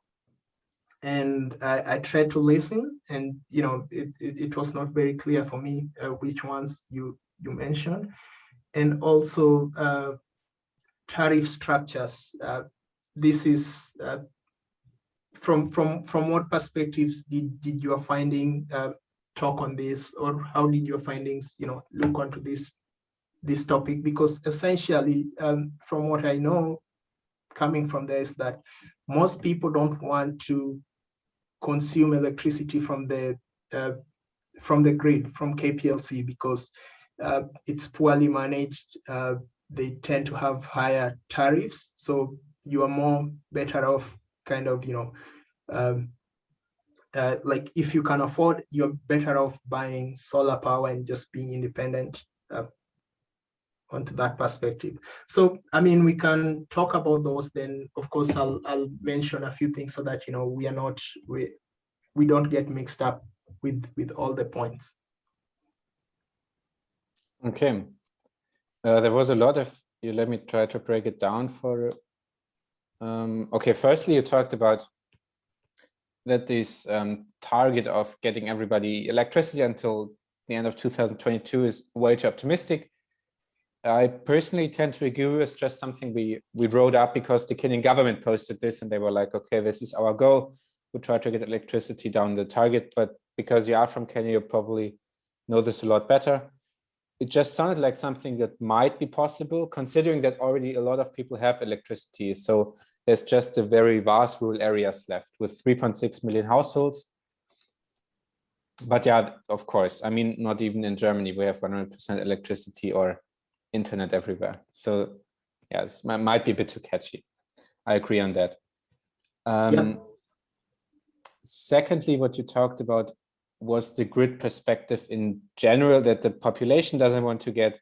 and I tried to listen, and it was not very clear for me which ones you mentioned, and also tariff structures. This is from what perspectives did your finding talk on this, or how did your findings look onto this topic? Because essentially, from what I know, coming from there, is that most people don't want to consume electricity from the grid, from KPLC, because it's poorly managed. They tend to have higher tariffs, so you are more better off kind of like, if you can afford, you're better off buying solar power and just being independent onto that perspective. So I mean, we can talk about those. Then of course I'll mention a few things so that we don't get mixed up with all the points. Okay, there was a lot of you. Let me try to break it down for. Okay, firstly, you talked about that this target of getting everybody electricity until the end of 2022 is way too optimistic. I personally tend to agree. It's just something we wrote up because the Kenyan government posted this, and they were like, okay, this is our goal. We'll try to get electricity down the target. But because you are from Kenya, you probably know this a lot better. It just sounded like something that might be possible, considering that already a lot of people have electricity. So there's just a very vast rural areas left with 3.6 million households. But yeah, of course, I mean, not even in Germany, we have 100% electricity or internet everywhere. So yeah, this might be a bit too catchy. I agree on that. Secondly, what you talked about was the grid perspective in general, that the population doesn't want to get,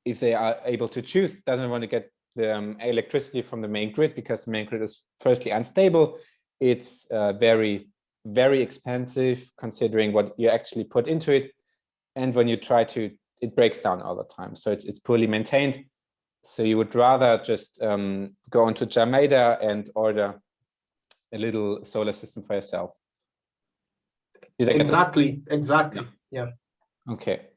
if they are able to choose, doesn't want to get the electricity from the main grid, because the main grid is firstly unstable. It's very, very expensive considering what you actually put into it. And when you try to, it breaks down all the time. So it's poorly maintained. So you would rather just go onto Jamaica and order a little solar system for yourself. Exactly. Yeah. Okay.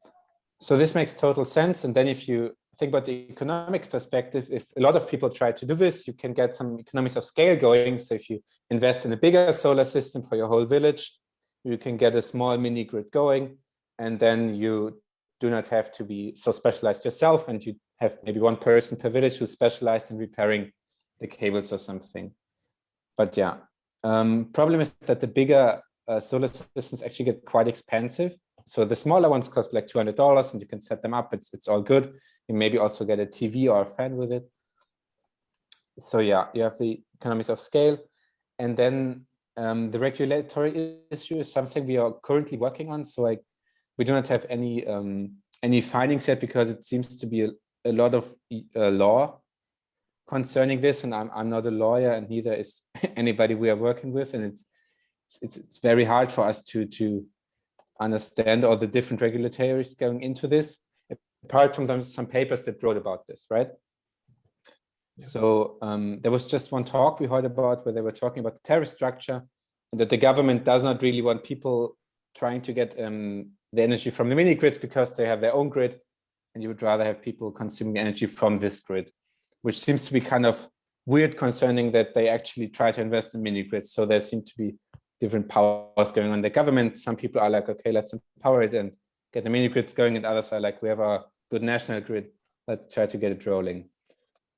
So this makes total sense. And then if you think about the economic perspective, if a lot of people try to do this, you can get some economies of scale going. So if you invest in a bigger solar system for your whole village, you can get a small mini grid going, and then you do not have to be so specialized yourself, and you have maybe one person per village who's specialized in repairing the cables or something. But yeah, problem is that the bigger solar systems actually get quite expensive. So the smaller ones cost like $200, and you can set them up. It's all good. You maybe also get a TV or a fan with it. So yeah, you have the economies of scale. And then the regulatory issue is something we are currently working on. So we do not have any findings yet, because it seems to be a lot of law concerning this. And I'm not a lawyer, and neither is anybody we are working with. And it's very hard for us to understand all the different regulators going into this, apart from some papers that wrote about this, right? Yeah. So there was just one talk we heard about where they were talking about the tariff structure, and that the government does not really want people trying to get the energy from the mini grids, because they have their own grid, and you would rather have people consuming energy from this grid, which seems to be kind of weird concerning that they actually try to invest in mini grids. So there seem to be different powers going on. The government, some people are like, okay, let's empower it and get the mini grids going, and others are like, we have a good national grid, let's try to get it rolling.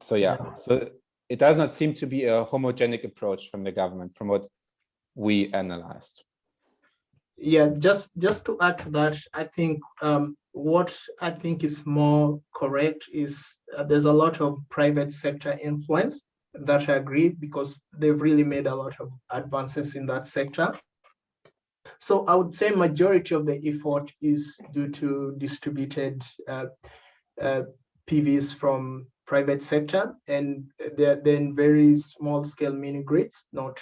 So yeah, so it does not seem to be a homogenic approach from the government, from what we analyzed. Yeah, just to add to that, I think what I think is more correct is there's a lot of private sector influence that I agree, because they've really made a lot of advances in that sector. So I would say majority of the effort is due to distributed PVs from private sector, and they're then very small scale mini grids, not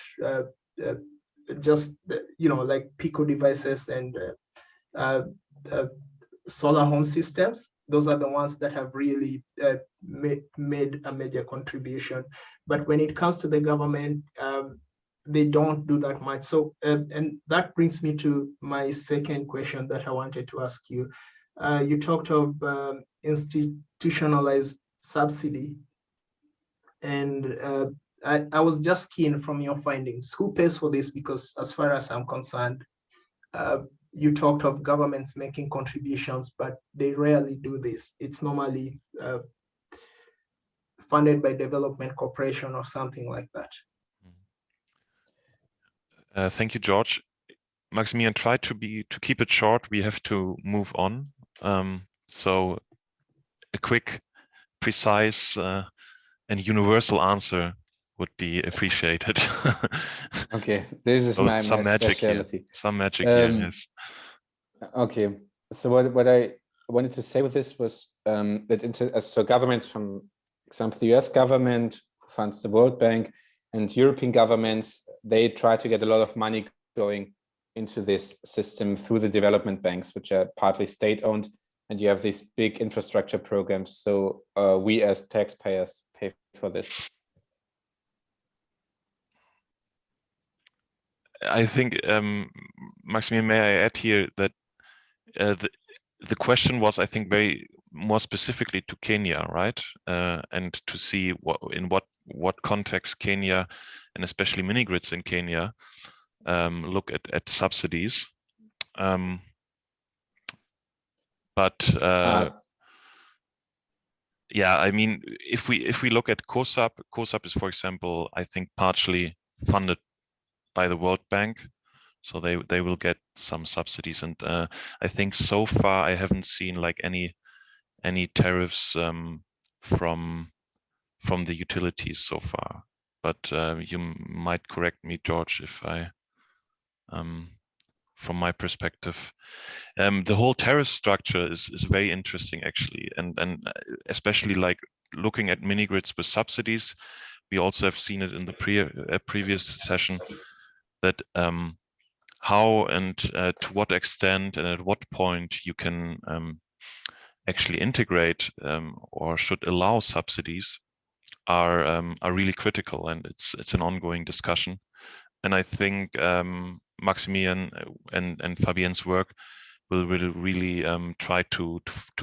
just like pico devices and solar home systems. Those are the ones that have really made a major contribution. But when it comes to the government, they don't do that much. So and that brings me to my second question that I wanted to ask you. You talked of institutionalized subsidy, and I was just keen from your findings, who pays for this? Because as far as I'm concerned, you talked of governments making contributions, but they rarely do this. It's normally funded by development corporation or something like that. Thank you, George. Maximilian, try to keep it short. We have to move on. So a quick, precise, and universal answer would be appreciated. Okay, this is my specialty. Some magic here, yes. Okay, so what I wanted to say with this was that so governments, from example, the US government funds the World Bank, and European governments, they try to get a lot of money going into this system through the development banks, which are partly state-owned, and you have these big infrastructure programs. So we as taxpayers pay for this. I think, Maximilian, may I add here that the question was, I think, very more specifically to Kenya, right? And to see in what context Kenya, and especially mini grids in Kenya, look at subsidies. Yeah, I mean, if we look at COSAP is, for example, I think partially funded by the World Bank, so they will get some subsidies, and I think so far I haven't seen like any tariffs from the utilities so far. But you might correct me, George, if I from my perspective. The whole tariff structure is very interesting, actually, and especially like looking at mini grids with subsidies. We also have seen it in the previous session that how and to what extent and at what point you can actually integrate or should allow subsidies are really critical, and it's an ongoing discussion. And I think Maximilian and Fabien's work will really try to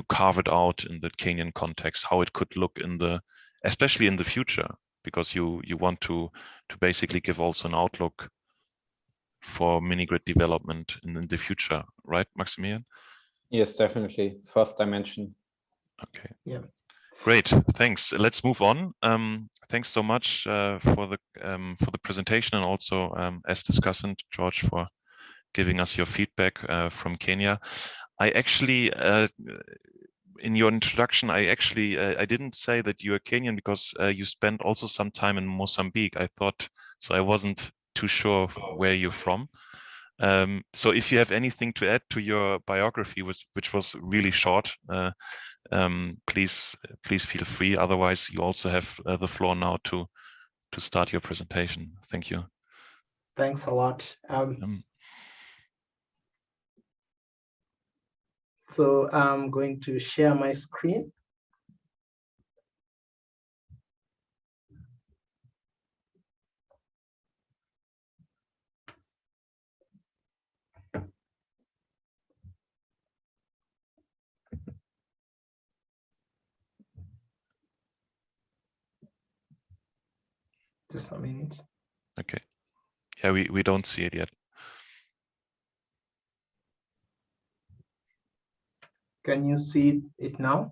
carve it out in the Kenyan context, how it could look especially in the future, because you want to basically give also an outlook for mini grid development in the future, right, Maximilian? Yes, definitely. Fourth dimension. Okay. Yeah. Great, thanks. Let's move on. Thanks so much for the presentation, and also as discussed, George, for giving us your feedback from Kenya. I actually, in your introduction, I didn't say that you are Kenyan because you spent also some time in Mozambique. I thought so. I wasn't too sure where you're from. So if you have anything to add to your biography, which was really short, please feel free. Otherwise, you also have the floor now to start your presentation. Thank you. Thanks a lot. So I'm going to share my screen. Just a minute. Okay. Yeah, we don't see it yet. Can you see it now?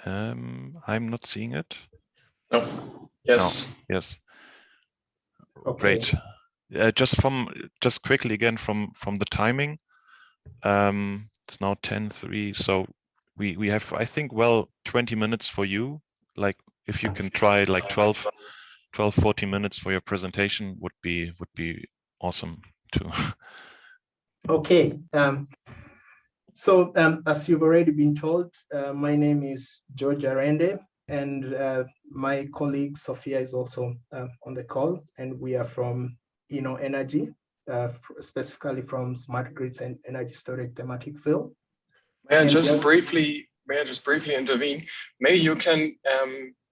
I'm not seeing it. No. Yes. No. Yes. Okay. Great. Just quickly again from the timing. It's now 10:03, so we have, I think, well, 20 minutes for you. Like if you can try like 12, 14 minutes for your presentation would be awesome too. Okay. So as you've already been told, my name is Georg Arende, and my colleague Sophia is also on the call, and we are from InnoEnergy, specifically from smart grids and energy storage thematic field. May I just briefly intervene? Maybe you can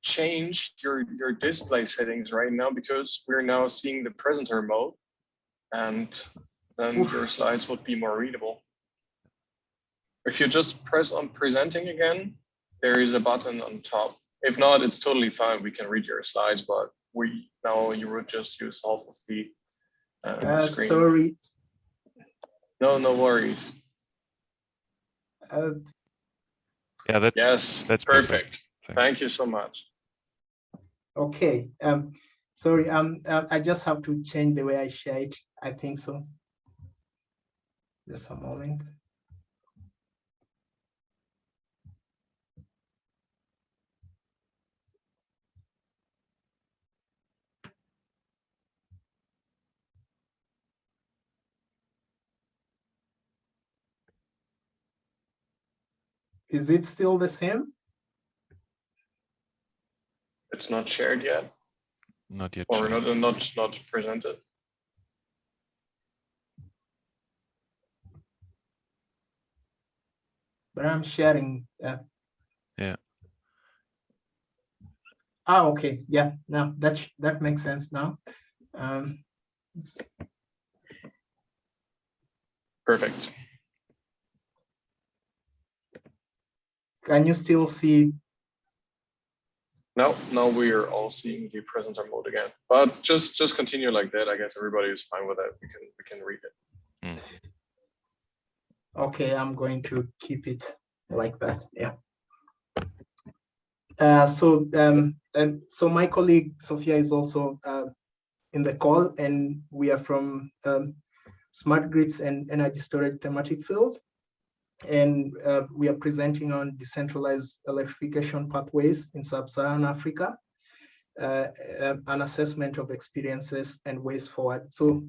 change your display settings right now, because we're now seeing the presenter mode, and then your slides would be more readable. If you just press on presenting again, there is a button on top. If not, it's totally fine. We can read your slides, but you would just use half of the screen. Sorry. No worries. Yeah, that's perfect. Thank you so much. Okay. Sorry. I just have to change the way I share it. I think so. Just a moment. Is it still the same? It's not shared yet. Not yet. Or not presented. But I'm sharing. Yeah. Ah, okay. Yeah. Now that makes sense now. Perfect. Can you still see? No, now we are all seeing the presenter mode again. But just continue like that. I guess everybody is fine with that. We can read it. Mm. Okay, I'm going to keep it like that. Yeah. So my colleague Sophia is also in the call, and we are from smart grids and energy storage thematic field, and we are presenting on decentralized electrification pathways in Sub-Saharan Africa, an assessment of experiences and ways forward. So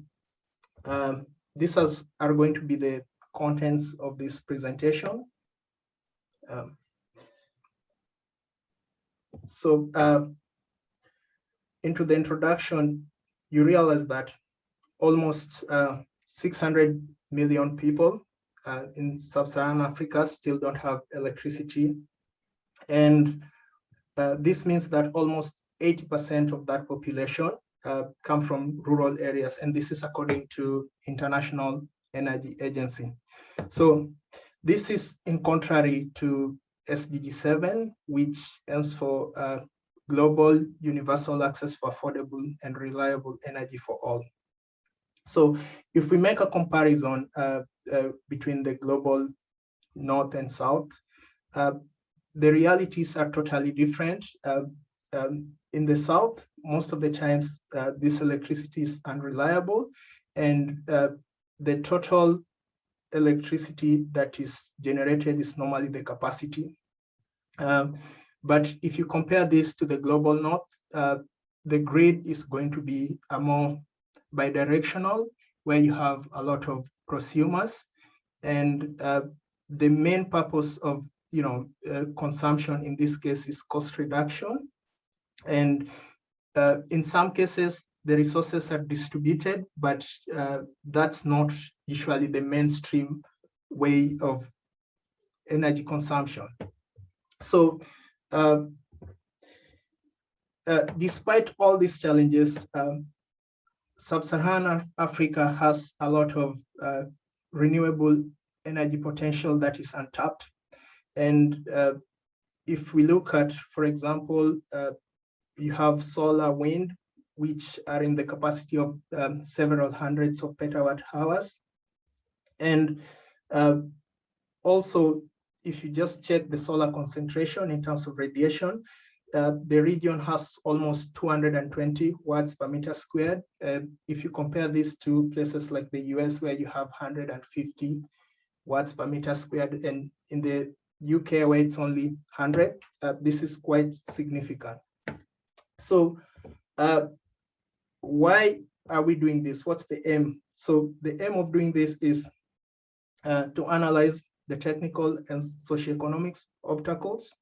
these are going to be the contents of this presentation. So into the introduction, you realize that almost 600 million people in Sub-Saharan Africa still don't have electricity. And this means that almost 80% of that population come from rural areas. And this is according to International Energy Agency. So this is in contrary to SDG 7, which aims for global universal access for affordable and reliable energy for all. So if we make a comparison between the global north and south, the realities are totally different. In the south, most of the times, this electricity is unreliable, and the total electricity that is generated is normally the capacity. But if you compare this to the global north, the grid is going to be a more bidirectional, where you have a lot of prosumers, and the main purpose of consumption in this case is cost reduction. And in some cases, the resources are distributed, but that's not usually the mainstream way of energy consumption. So despite all these challenges, Sub-Saharan Africa has a lot of renewable energy potential that is untapped. And if we look at, for example, you have solar, wind, which are in the capacity of several hundreds of petawatt hours. And also, if you just check the solar concentration in terms of radiation, the region has almost 220 watts per meter squared. If you compare this to places like the US, where you have 150 watts per meter squared, and in the UK, where it's only 100, this is quite significant. So why are we doing this? What's the aim? So the aim of doing this is to analyze the technical and socioeconomic obstacles,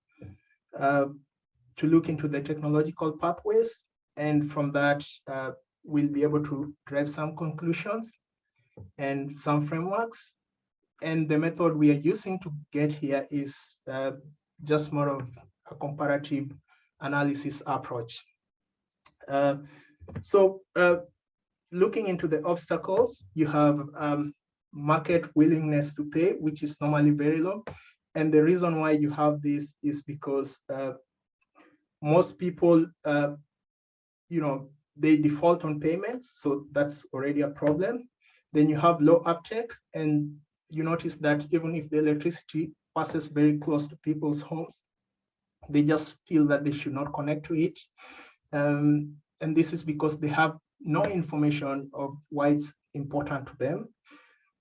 to look into the technological pathways, and from that, we'll be able to drive some conclusions and some frameworks. And the method we are using to get here is just more of a comparative analysis approach. So looking into the obstacles, you have market willingness to pay, which is normally very low. And the reason why you have this is because most people, they default on payments, so that's already a problem. Then you have low uptake, and you notice that even if the electricity passes very close to people's homes, they just feel that they should not connect to it. And this is because they have no information of why it's important to them,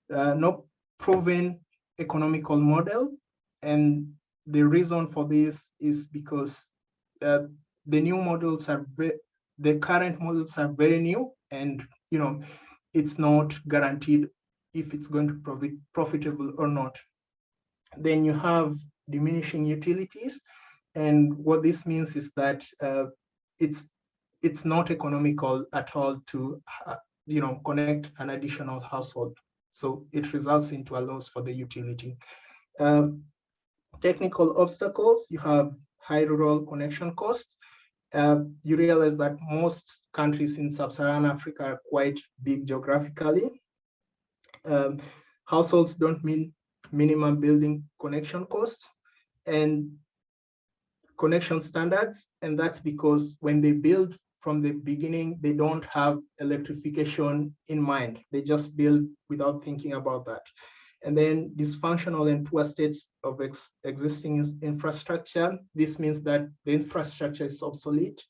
no proven economical model. And the reason for this is because the new models are the current models are very new, and it's not guaranteed if it's going to be profitable or not. Then you have diminishing utilities, and what this means is that it's not economical at all to connect an additional household, so it results into a loss for the utility. Technical obstacles, you have high rural connection costs. You realize that most countries in Sub-Saharan Africa are quite big geographically. Households don't mean minimum building connection costs and connection standards, and that's because when they build from the beginning, they don't have electrification in mind. They just build without thinking about that. And then dysfunctional and poor states of existing infrastructure. This means that the infrastructure is obsolete,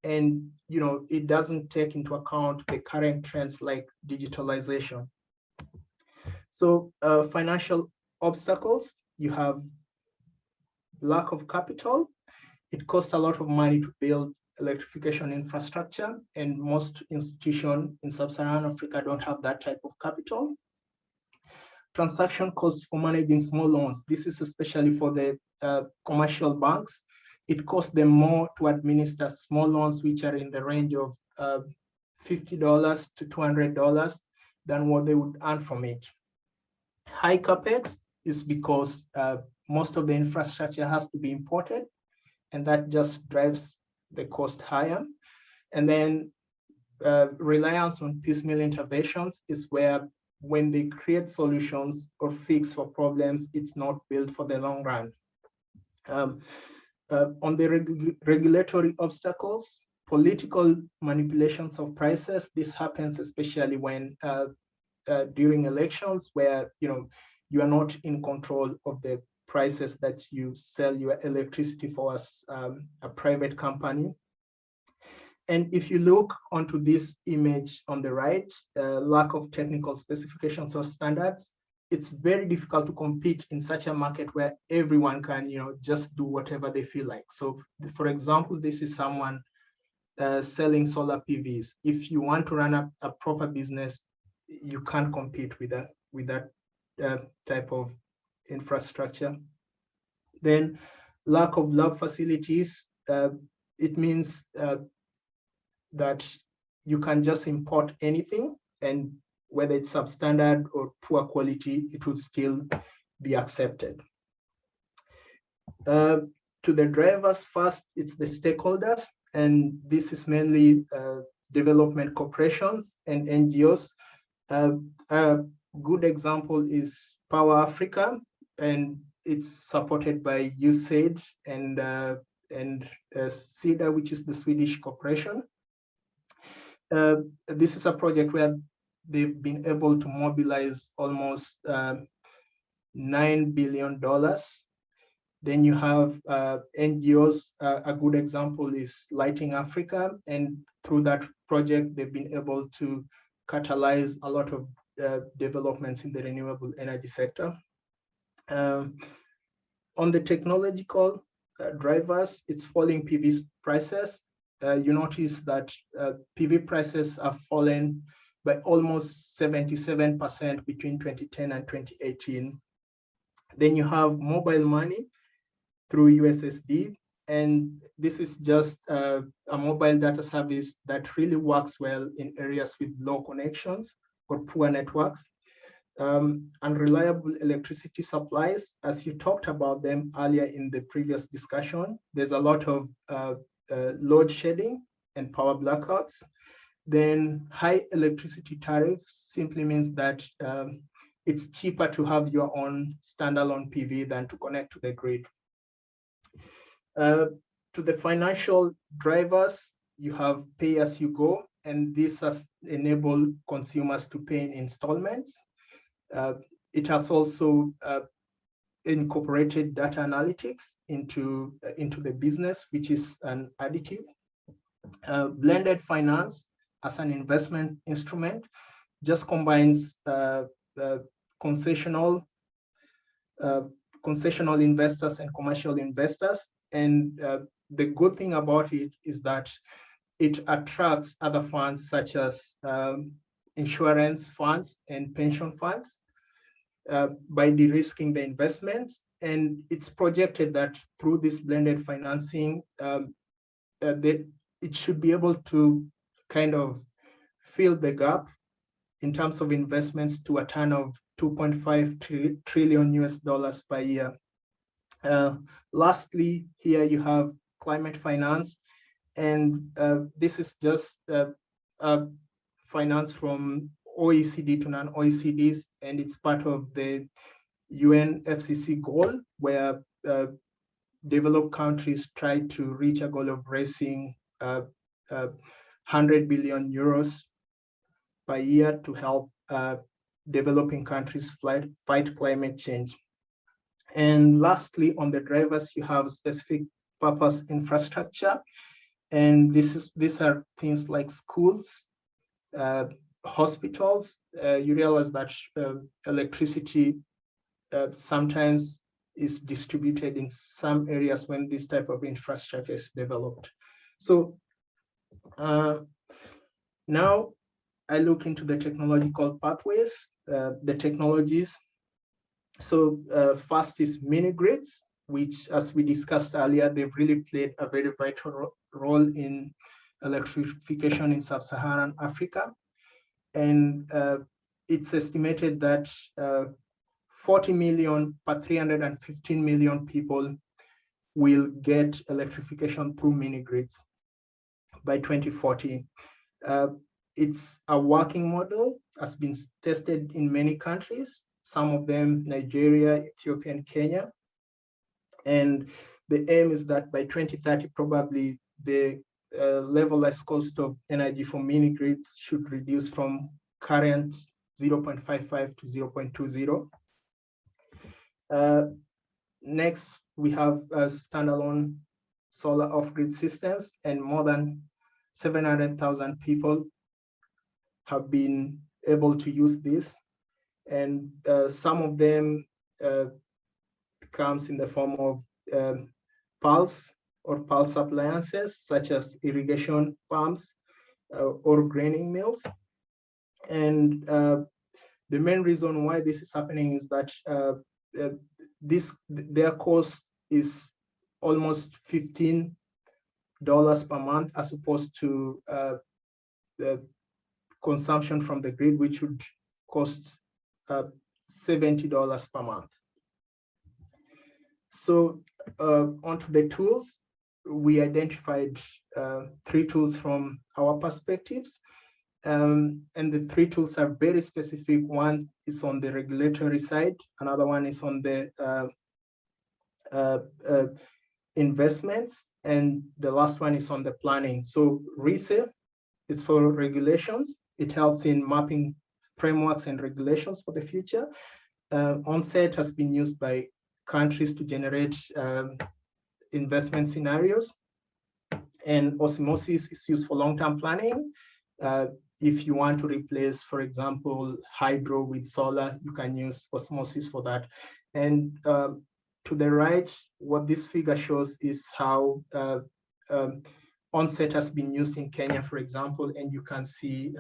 and it doesn't take into account the current trends like digitalization. So financial obstacles, you have lack of capital. It costs a lot of money to build electrification infrastructure, and most institutions in Sub-Saharan Africa don't have that type of capital. Transaction costs for managing small loans. This is especially for the commercial banks. It costs them more to administer small loans, which are in the range of $50 to $200 than what they would earn from it. High capex is because most of the infrastructure has to be imported, and that just drives the cost higher. And then reliance on piecemeal interventions is where, when they create solutions or fix for problems, it's not built for the long run. On the regulatory obstacles, political manipulations of prices. This happens especially when during elections, where you are not in control of the prices that you sell your electricity for as a private company. And if you look onto this image on the right, lack of technical specifications or standards, it's very difficult to compete in such a market where everyone can just do whatever they feel like. So for example, this is someone selling solar PVs. If you want to run a proper business, you can't compete with that type of infrastructure. Then lack of lab facilities. It means that you can just import anything, and whether it's substandard or poor quality, it would still be accepted. To the drivers first, it's the stakeholders, and this is mainly development corporations and NGOs. A good example is Power Africa, and it's supported by USAID and and SIDA, which is the Swedish corporation. This is a project where they've been able to mobilize almost $9 billion. Then you have NGOs. A good example is Lighting Africa, and through that project, they've been able to catalyze a lot of developments in the renewable energy sector. On the technological drivers, it's falling PV prices. You notice that PV prices have fallen by almost 77% between 2010 and 2018. Then you have mobile money through USSD, and this is just a mobile data service that really works well in areas with low connections or poor networks. Unreliable electricity supplies, as you talked about them earlier in the previous discussion, there's a lot of load shedding and power blackouts. Then high electricity tariffs simply means that it's cheaper to have your own standalone PV than to connect to the grid. To the financial drivers, you have pay as you go, and this has enabled consumers to pay in installments. It has also incorporated data analytics into the business, which is an additive. Blended finance as an investment instrument just combines concessional investors and commercial investors. And the good thing about it is that it attracts other funds such as insurance funds and pension funds by de-risking the investments. And it's projected that through this blended financing, it should be able to kind of fill the gap in terms of investments to a turn of $2.5 trillion US per year. Lastly, here you have climate finance, and this is just finance from OECD to non-OECDs, and it's part of the UNFCCC goal, where developed countries try to reach a goal of raising 100 billion euros per year to help developing countries fight climate change. And lastly, on the drivers, you have specific purpose infrastructure. And these are things like schools, hospitals. You realize that electricity sometimes is distributed in some areas when this type of infrastructure is developed. So now I look into the technological pathways, the technologies. So first is mini grids, which, as we discussed earlier, they've really played a very vital role in electrification in Sub-Saharan Africa. And it's estimated that 40 million per 315 million people will get electrification through mini grids by 2040. It's a working model, has been tested in many countries, some of them Nigeria, Ethiopia, and Kenya. And the aim is that by 2030, probably the levelized cost of energy for mini grids should reduce from current 0.55 to 0.20. Next, we have standalone solar off-grid systems, and more than 700,000 people have been able to use this. And some of them comes in the form of pulse or pulse appliances, such as irrigation pumps or graining mills. And the main reason why this is happening is that their cost is almost $15 per month, as opposed to the consumption from the grid, which would cost $70 per month. So onto the tools, we identified 3 tools from our perspectives. And the 3 tools are very specific. One is on the regulatory side. Another one is on the investments, and the last one is on the planning. So RESE is for regulations. It helps in mapping frameworks and regulations for the future. Onset has been used by countries to generate investment scenarios. And osmosis is used for long-term planning. If you want to replace, for example, hydro with solar, you can use osmosis for that. And to the right, what this figure shows is how Onset has been used in Kenya, for example, and you can see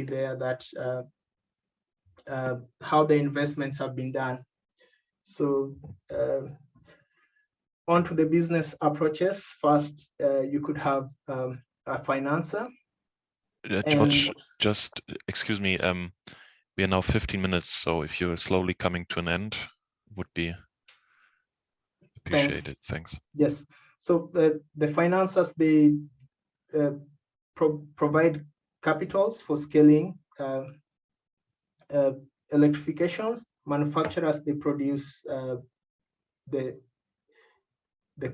there that how the investments have been done. So on to the business approaches. First, you could have a financer. George, just excuse me. We are now 15 minutes, so if you're slowly coming to an end, would be appreciated. Thanks. Yes. So the financiers, they provide capitals for scaling electrifications. Manufacturers, they produce the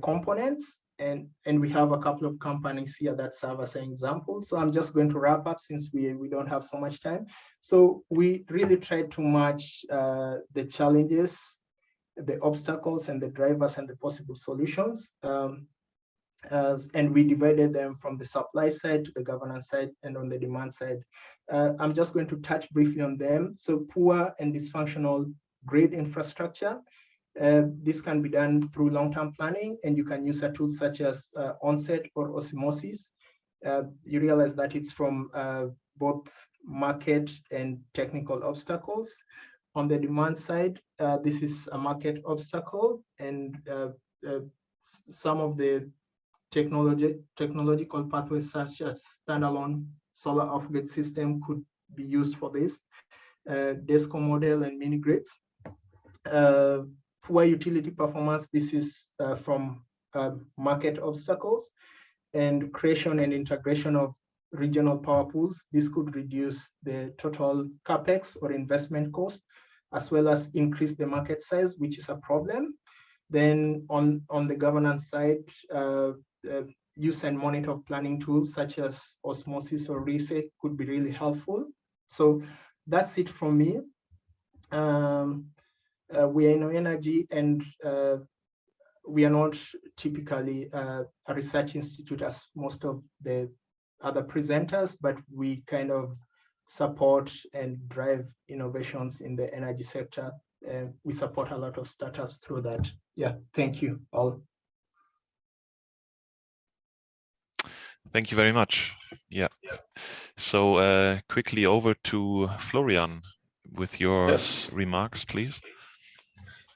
components, and we have a couple of companies here that serve as an example. So I'm just going to wrap up since we don't have so much time. So we really tried to match the challenges, the obstacles, and the drivers and the possible solutions. And we divided them from the supply side to the governance side and on the demand side. I'm just going to touch briefly on them. So poor and dysfunctional grid infrastructure. This can be done through long-term planning, and you can use a tool such as Onset or osmosis. You realize that it's from both market and technical obstacles. On the demand side, this is a market obstacle, and some of the technological pathways such as standalone solar off-grid system could be used for this. DESCO model and mini grids. Poor utility performance, this is from market obstacles, and creation and integration of regional power pools. This could reduce the total capex or investment cost, as well as increase the market size, which is a problem. Then on the governance side, use and monitor planning tools such as osmosis or RESE could be really helpful. So that's it from me. We are InnoEnergy, and we are not typically a research institute as most of the other presenters, but we kind of support and drive innovations in the energy sector. We support a lot of startups through that. Yeah, thank you all. Thank you very much. Yeah. So quickly over to Florian with your remarks, please.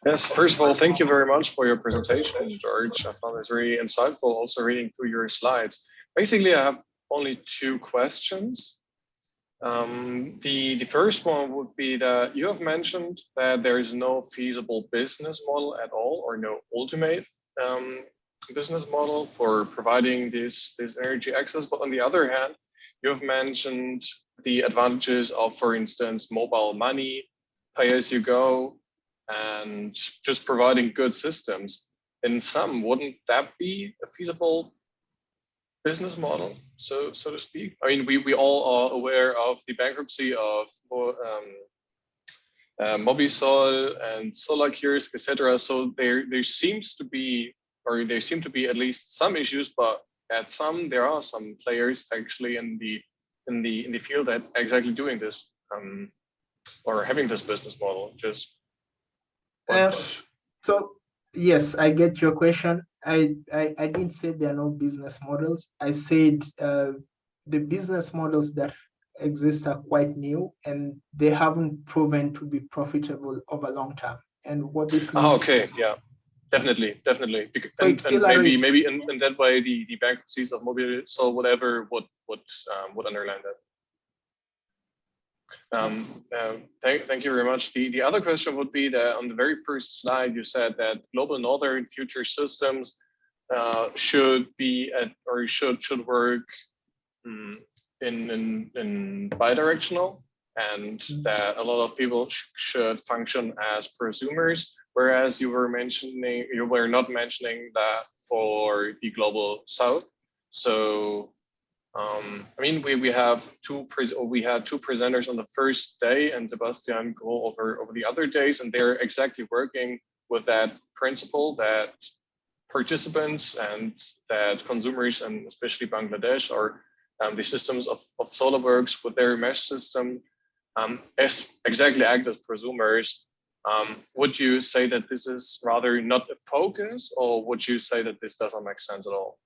Yes, first of all, thank you very much for your presentation, George. I found this really insightful, also reading through your slides. Basically, I have only two questions. The first one would be that you have mentioned that there is no feasible business model at all, or no ultimate business model for providing this energy access. But on the other hand, you have mentioned the advantages of, for instance, mobile money, pay as you go, and just providing good systems. In sum, wouldn't that be a feasible business model, so to speak? I mean, we all are aware of the bankruptcy of Mobisol and Solacures, etc. So there seems to be, or there seem to be at least some issues, but at some there are some players actually in the field that are exactly doing this or having this business model. Just so yes, I get your question. I didn't say there are no business models. I said the business models that exist are quite new, and they haven't proven to be profitable over long term. And what this means. Oh, okay, yeah, definitely. Because, so and maybe in that way the bankruptcies of Mobisol, whatever, would underline that. Thank you very much. The other question would be that on the very first slide, you said that global northern future systems should be should work in bidirectional. and that a lot of people should function as prosumers, whereas you were not mentioning that for the global south. So I mean, we had two presenters on the first day, and Sebastian go over the other days, and they're exactly working with that principle that participants and that consumers, and especially Bangladesh, are the systems of SolarWorks with their mesh system exactly act as prosumers. Would you say that this is rather not a focus, or would you say that this doesn't make sense at all?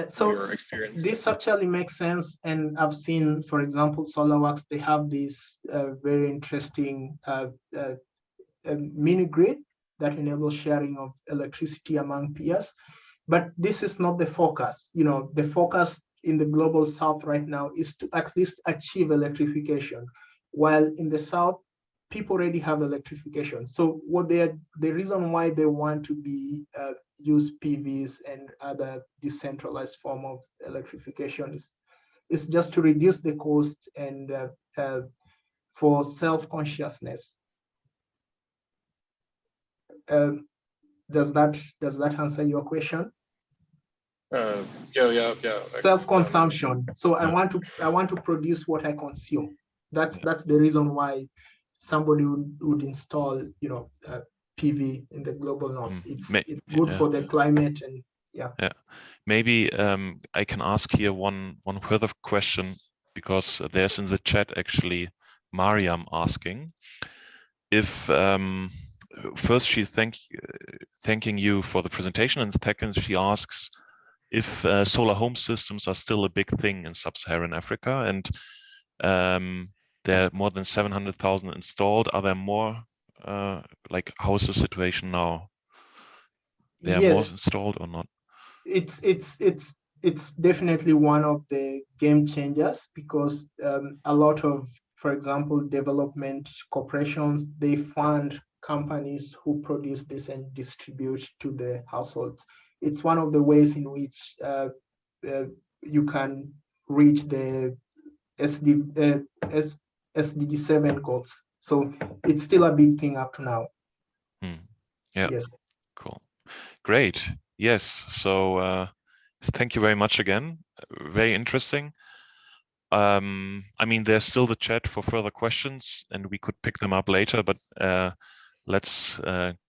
So your experience? This actually makes sense, and I've seen, for example, SolarWorks, they have this very interesting mini grid that enables sharing of electricity among peers. But this is not the focus. You know, the focus in the global south right now is to at least achieve electrification, while in the south, people already have electrification. So what the reason why they want to be use PVs and other decentralized form of electrification is just to reduce the cost and for self-consciousness. Does that answer your question? Yeah. Self-consumption. So I want to produce what I consume. That's the reason why somebody would install, you know, PV in the global north. It's good for the climate, and yeah. Maybe I can ask here one further question, because there's in the chat actually Mariam asking if first she's thanking you for the presentation, and second she asks if solar home systems are still a big thing in Sub-Saharan Africa, and there are more than 700,000 installed. Are there more? Like, how is the situation now? There are more installed or not? It's definitely one of the game changers, because a lot of, for example, development corporations, they fund companies who produce this and distribute to the households. It's one of the ways in which you can reach the SDG 7 goals. So it's still a big thing up to now. Yeah. Yes. Cool. Great. Yes. So thank you very much again. Very interesting. I mean, there's still the chat for further questions, and we could pick them up later, but let's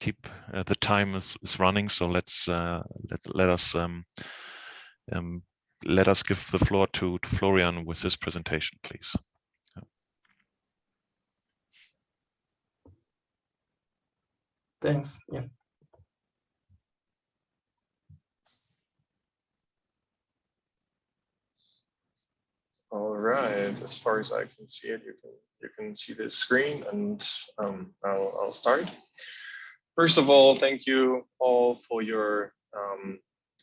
keep the time is running. So let's let us give the floor to Florian with his presentation, please. Thanks. Yeah. All right. As far as I can see it, you can see the screen, and I'll start. First of all, thank you all for your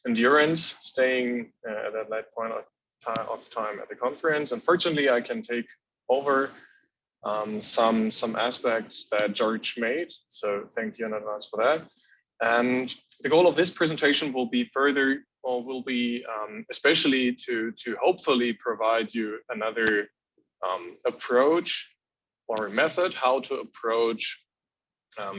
endurance, staying at that late point of time at the conference. Unfortunately, I can take over some aspects that George made. So thank you in advance for that. And the goal of this presentation will be especially to hopefully provide you another approach or method how to approach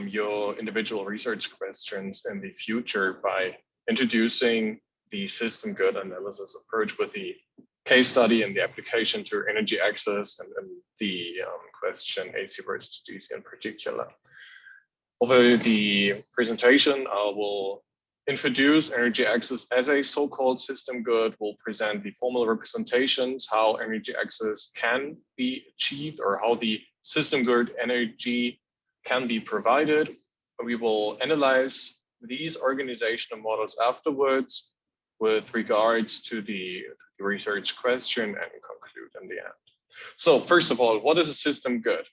your individual research questions in the future by introducing the system good analysis approach with the case study and the application to energy access and the question AC versus DC in particular. Over the presentation, I will introduce energy access as a so-called system good. We'll present the formal representations, how energy access can be achieved, or how the system good energy can be provided. We will analyze these organizational models afterwards with regards to the research question and conclude in the end. So first of all, what is a system good?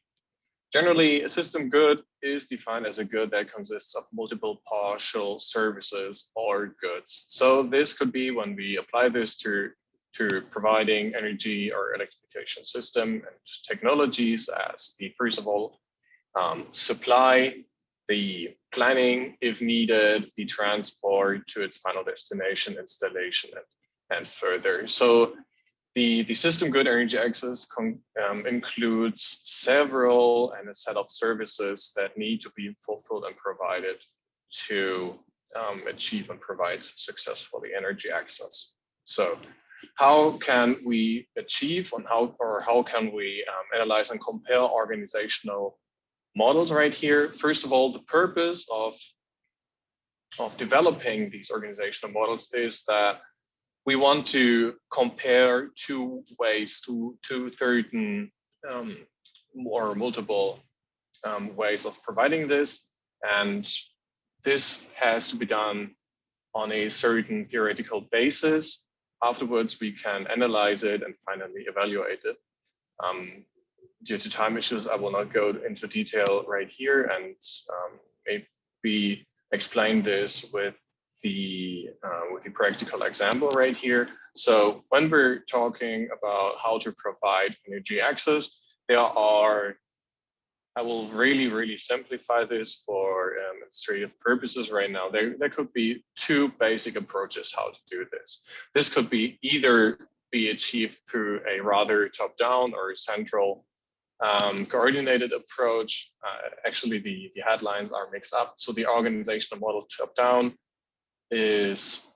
Generally, a system good is defined as a good that consists of multiple partial services or goods. So this could be when we apply this to providing energy or electrification system and technologies as the, first of all, supply, the planning if needed, the transport to its final destination, installation, and further. So The system good energy access includes several and a set of services that need to be fulfilled and provided to achieve and provide successfully energy access. So how can we achieve and how can we analyze and compare organizational models right here? First of all, the purpose of developing these organizational models is that we want to compare two ways, two certain or multiple ways of providing this. And this has to be done on a certain theoretical basis. Afterwards, we can analyze it and finally evaluate it. Due to time issues, I will not go into detail right here and maybe explain this with the practical example right here. So when we're talking about how to provide energy access, there are, I will really simplify this for administrative purposes right now. There could be two basic approaches how to do this. This could be either be achieved through a rather top-down or central coordinated approach. Actually, the headlines are mixed up. So the organizational model top-down is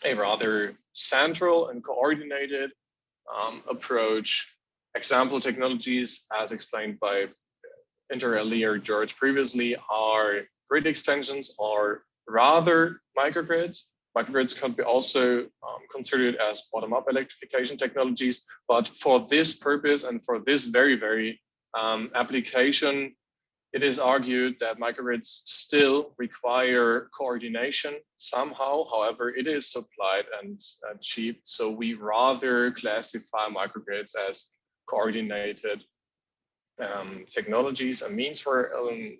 a rather central and coordinated approach. Example technologies, as explained by inter alia George previously, are grid extensions or rather microgrids. Microgrids can be also considered as bottom-up electrification technologies, but for this purpose and for this very application, it is argued that microgrids still require coordination somehow. However, it is supplied and achieved. So we rather classify microgrids as coordinated technologies and means for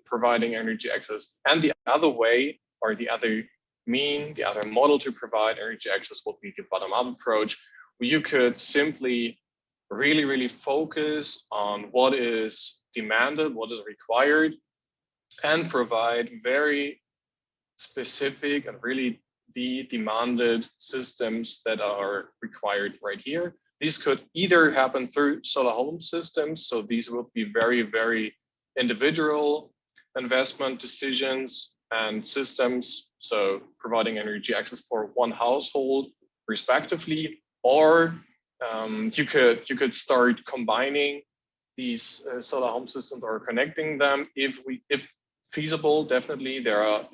providing energy access. And the other way, or the other model to provide energy access would be the bottom-up approach, where you could simply really focus on what is demanded, what is required, and provide very specific and really demanded systems that are required right here. These could either happen through solar home systems, so these will be very individual investment decisions and systems, so providing energy access for one household respectively, or you could start combining these solar home systems or connecting them if feasible. Definitely, there are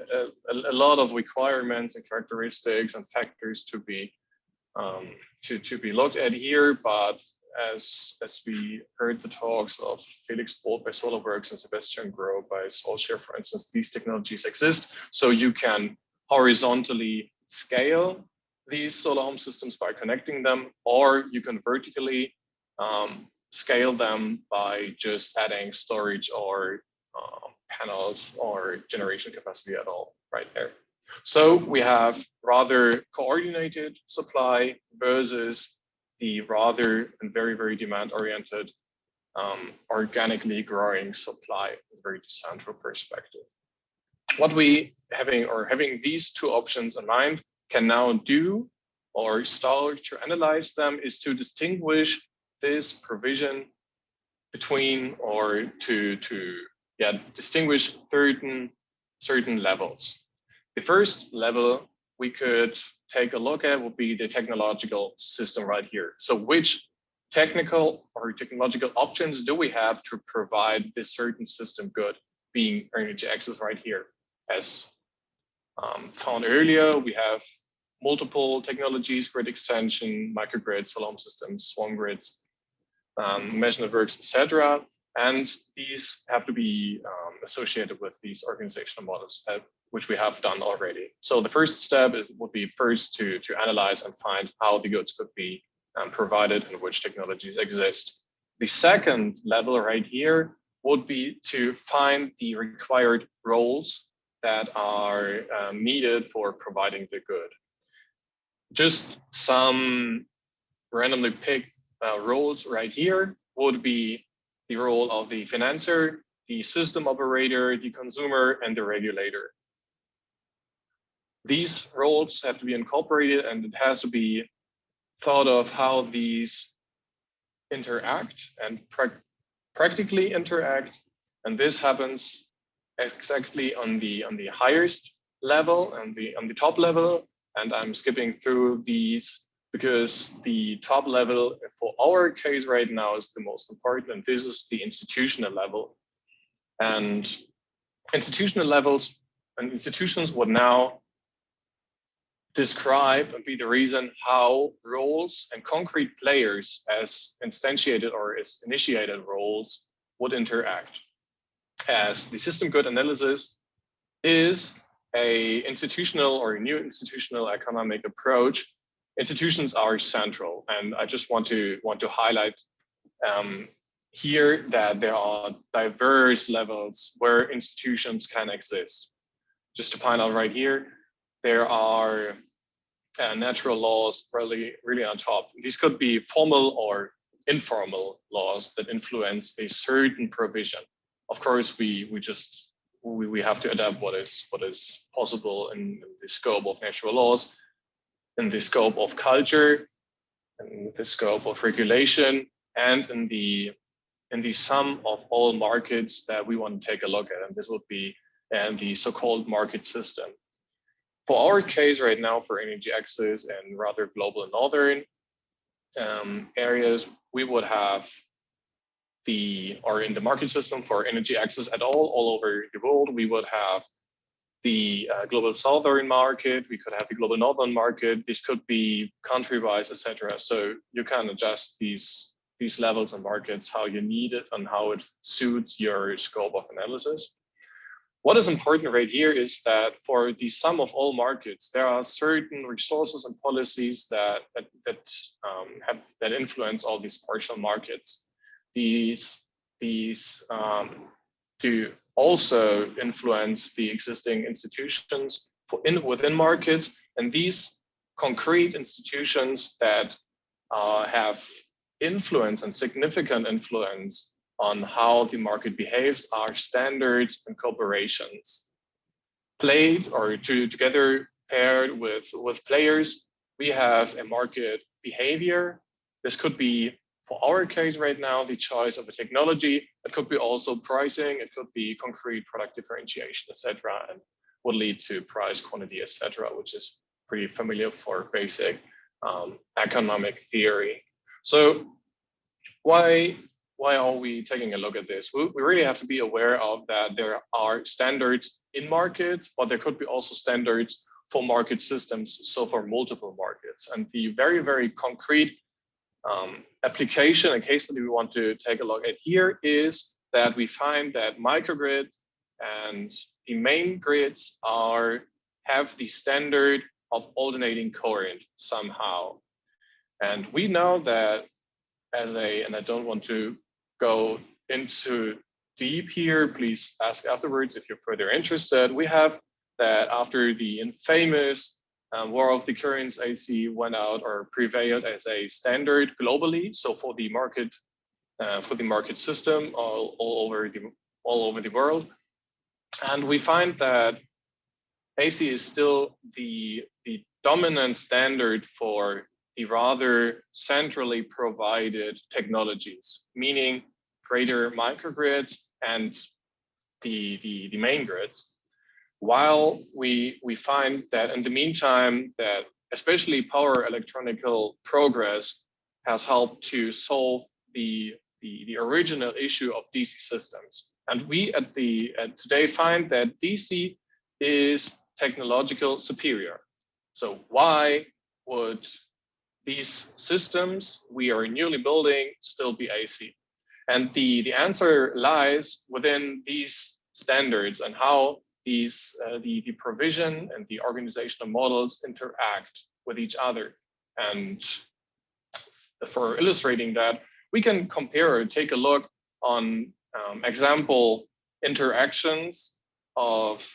a lot of requirements and characteristics and factors to be looked at here. But as we heard the talks of Felix Bolt by SolarWorks and Sebastian Groh by Socio, for instance, these technologies exist, so you can horizontally scale these solar home systems by connecting them, or you can vertically scale them by just adding storage or panels or generation capacity at all right there. So we have rather coordinated supply versus the rather and very demand-oriented organically growing supply, a very decentral perspective. What we having these two options in mind can now do or start to analyze them is to distinguish this provision between or to distinguish certain levels. The first level we could take a look at would be the technological system right here. So which technical or technological options do we have to provide this certain system good, being energy access right here? As found earlier, we have multiple technologies: grid extension, microgrids, solar home systems, swarm grids, mesh networks, etc. And these have to be associated with these organizational models, which we have done already. So the first step would be first to analyze and find how the goods could be provided and which technologies exist. The second level right here would be to find the required roles that are needed for providing the good. Just some randomly picked roles right here would be the role of the financer, the system operator, the consumer, and the regulator. These roles have to be incorporated, and it has to be thought of how these interact and practically interact. And this happens exactly on the highest level and on the top level. And I'm skipping through these because the top level for our case right now is the most important. And this is the institutional level. And institutional levels and institutions would now describe and be the reason how roles and concrete players as instantiated or as initiated roles would interact. As the system good analysis is a institutional or a new institutional economic approach, institutions are central. And I just want to highlight here that there are diverse levels where institutions can exist. Just to point out right here, there are natural laws really on top. These could be formal or informal laws that influence a certain provision. Of course, we have to adapt what is possible in the scope of natural laws, in the scope of culture, in the scope of regulation, and in the sum of all markets that we want to take a look at. And this would be the so-called market system. For our case right now, for energy access and rather global northern areas, we would have in the market system for energy access at all over the world, we would have the global southern market, we could have the global northern market. This could be country-wise, etc. So you can adjust these levels and markets how you need it and how it suits your scope of analysis. What is important right here is that for the sum of all markets, there are certain resources and policies that influence all these partial markets. These do also influence the existing institutions within markets, and these concrete institutions that have influence and significant influence on how the market behaves are standards and corporations. Played or together paired with players, we have a market behavior. This could be, for our case right now, the choice of a technology. It could be also pricing. It could be concrete product differentiation, etc., and would lead to price, quantity, etc., which is pretty familiar for basic economic theory. So why are we taking a look at this? We really have to be aware of that there are standards in markets, but there could be also standards for market systems, so for multiple markets. And the very, very concrete application and case study we want to take a look at here is that we find that microgrids and the main grids have the standard of alternating current somehow. And we know that and I don't want to go into deep here, please ask afterwards if you're further interested. We have that after the infamous War of the Currents, AC went out or prevailed as a standard globally. So for the market system all over the world. And we find that AC is still the dominant standard for the rather centrally provided technologies, meaning greater microgrids and the main grids. While we find that in the meantime that especially power electronical progress has helped to solve the original issue of DC systems. And we today find that DC is technological superior. So why would these systems we are newly building still be AC? And the answer lies within these standards and how these the provision and the organizational models interact with each other. And for illustrating that, we can compare or take a look on example interactions of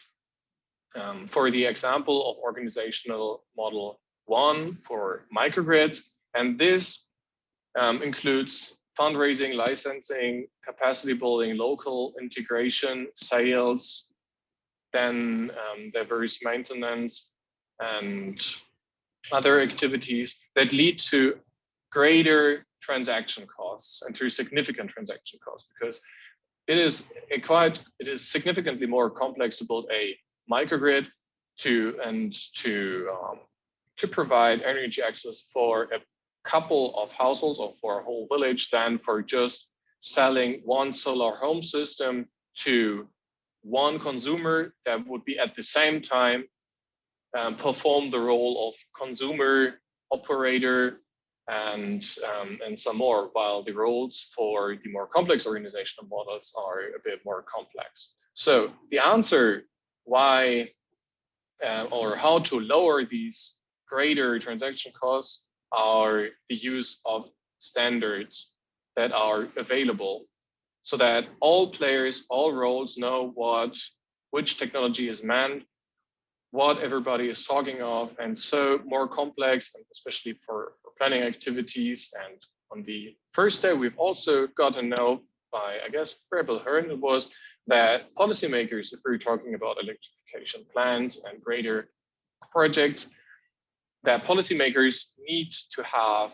for the example of organizational model 1 for microgrids. And this includes fundraising, licensing, capacity building, local integration, sales, then diverse maintenance and other activities that lead to greater transaction costs and to significant transaction costs, because it is significantly more complex to build a microgrid to provide energy access for a couple of households or for a whole village than for just selling one solar home system to one consumer that would be at the same time perform the role of consumer, operator, and some more, while the roles for the more complex organizational models are a bit more complex. So the answer why or how to lower these greater transaction costs are the use of standards that are available, so that all players, all roles know which technology is meant, what everybody is talking of, and so more complex, and especially for planning activities. And on the first day, we've also got to know by, I guess, Rebel Hearn was that policymakers, if we're talking about electrification plans and greater projects, that policymakers need to have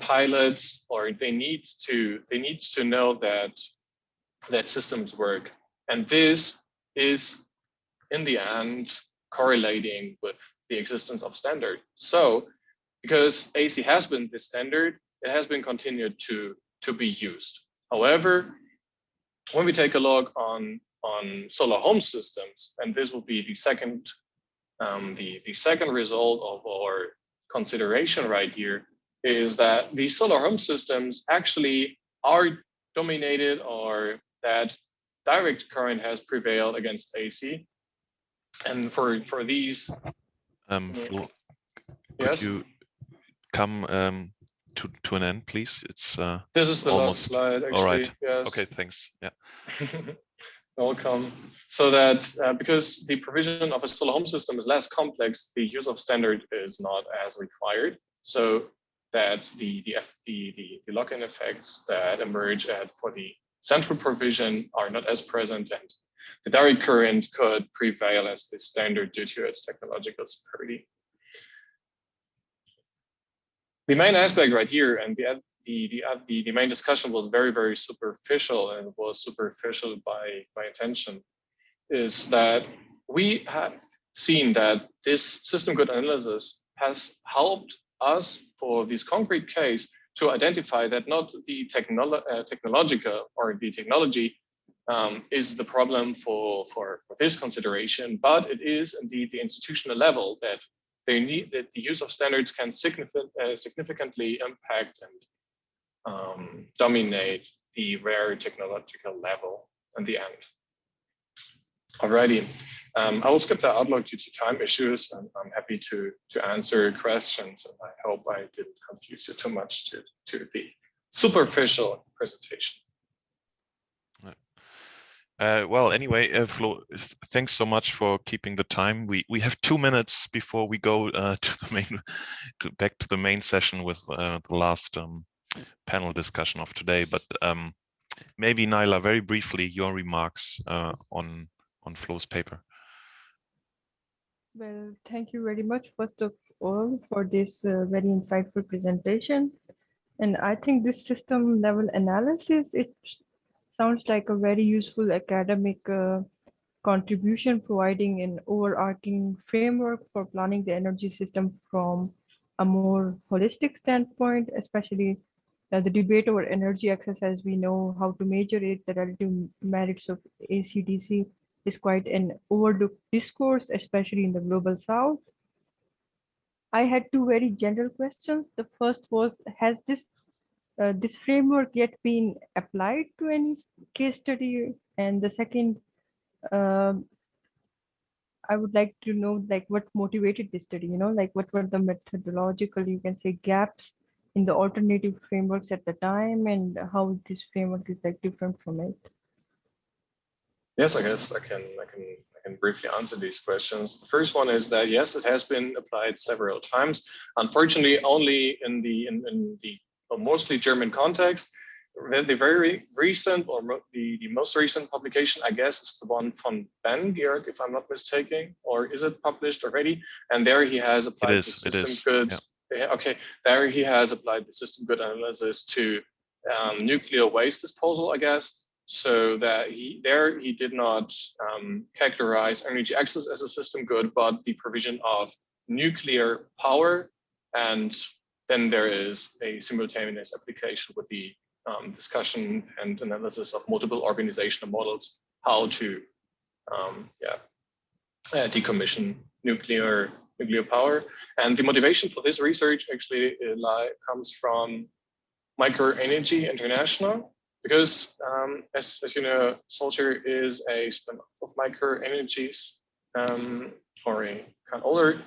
pilots, or they need to know that systems work, and this is in the end correlating with the existence of standard. So because AC has been the standard, it has been continued to be used. However, when we take a look on solar home systems, and this will be the second result of our consideration right here, is that these solar home systems actually are dominated, or that direct current has prevailed against AC. And for these, Flo, yes? could you come to an end, please? It's this is the almost last slide, actually. All right. Yes. Okay, thanks. Yeah. Welcome. So that because the provision of a solar home system is less complex, the use of standard is not as required. So that the lock-in effects that emerge for the central provision are not as present, and the direct current could prevail as the standard due to its technological superiority. The main aspect right here, and the main discussion was very, very superficial, and was superficial by intention, is that we have seen that this system good analysis has helped us for this concrete case to identify that not the technological or the technology is the problem for this consideration, but it is indeed the institutional level that the use of standards can significantly impact and dominate the rare technological level in the end. Alrighty, I will skip the outlook due to time issues, and I'm happy to answer questions, and I hope I didn't confuse you too much to the superficial presentation. Well, anyway, Flo, thanks so much for keeping the time. We have 2 minutes before we go back to the main session with the last panel discussion of today. But maybe Naila, very briefly, your remarks on Flo's paper. Well, thank you very much, first of all, for this very insightful presentation. And I think this system level analysis, it sounds like a very useful academic contribution, providing an overarching framework for planning the energy system from a more holistic standpoint, especially the debate over energy access, as we know how to measure it, the relative merits of AC/DC is quite an overlooked discourse, especially in the global south. I had 2 very general questions. The first was, has this framework yet been applied to any case study? And the second, I would like to know, like, what motivated this study, like what were the methodological, you can say, gaps in the alternative frameworks at the time, and how this framework is like different from it? Yes, I guess I can briefly answer these questions. The first one is that yes, it has been applied several times. Unfortunately, only in the mostly German context. The very recent, or the most recent publication, I guess, is the one from Georg, if I'm not mistaken, or is it published already? And there he has applied the system good okay, there he has applied the system good analysis to nuclear waste disposal, I guess. So that he did not characterize energy access as a system good, but the provision of nuclear power. And then there is a simultaneous application with the discussion and analysis of multiple organizational models, how to decommission nuclear power. And the motivation for this research actually comes from Microenergy International, because as you know, Socio is a spin-off of Microenergies, or a kind of older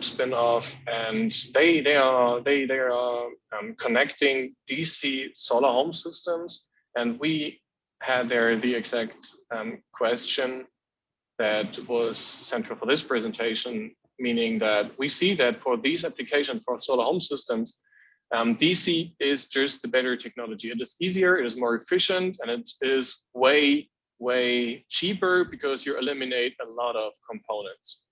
spin-off, and they are connecting DC solar home systems. And we had there the exact question that was central for this presentation, meaning that we see that for these applications for solar home systems, DC is just the better technology. It is easier, it is more efficient, and it is way, way cheaper because you eliminate a lot of components.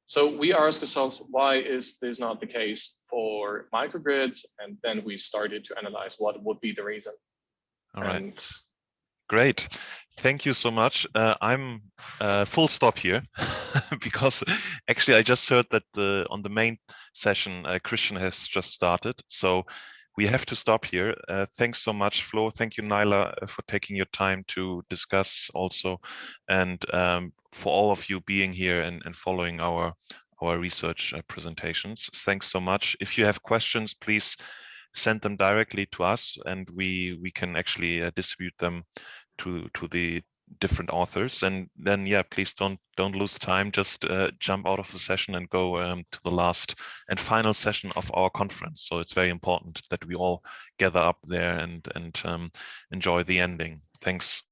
So we asked ourselves, why is this not the case for microgrids? And then we started to analyze what would be the reason. All right. Great. Thank you so much. I'm full stop here because actually I just heard that on the main session, Christian has just started. So we have to stop here. Thanks so much, Flo. Thank you, Naila, for taking your time to discuss also. And for all of you being here and following our research presentations. Thanks so much. If you have questions, please send them directly to us, and we can actually distribute them to the different authors. And then please don't lose time. Just jump out of the session and go to the last and final session of our conference. So it's very important that we all gather up there and enjoy the ending. Thanks.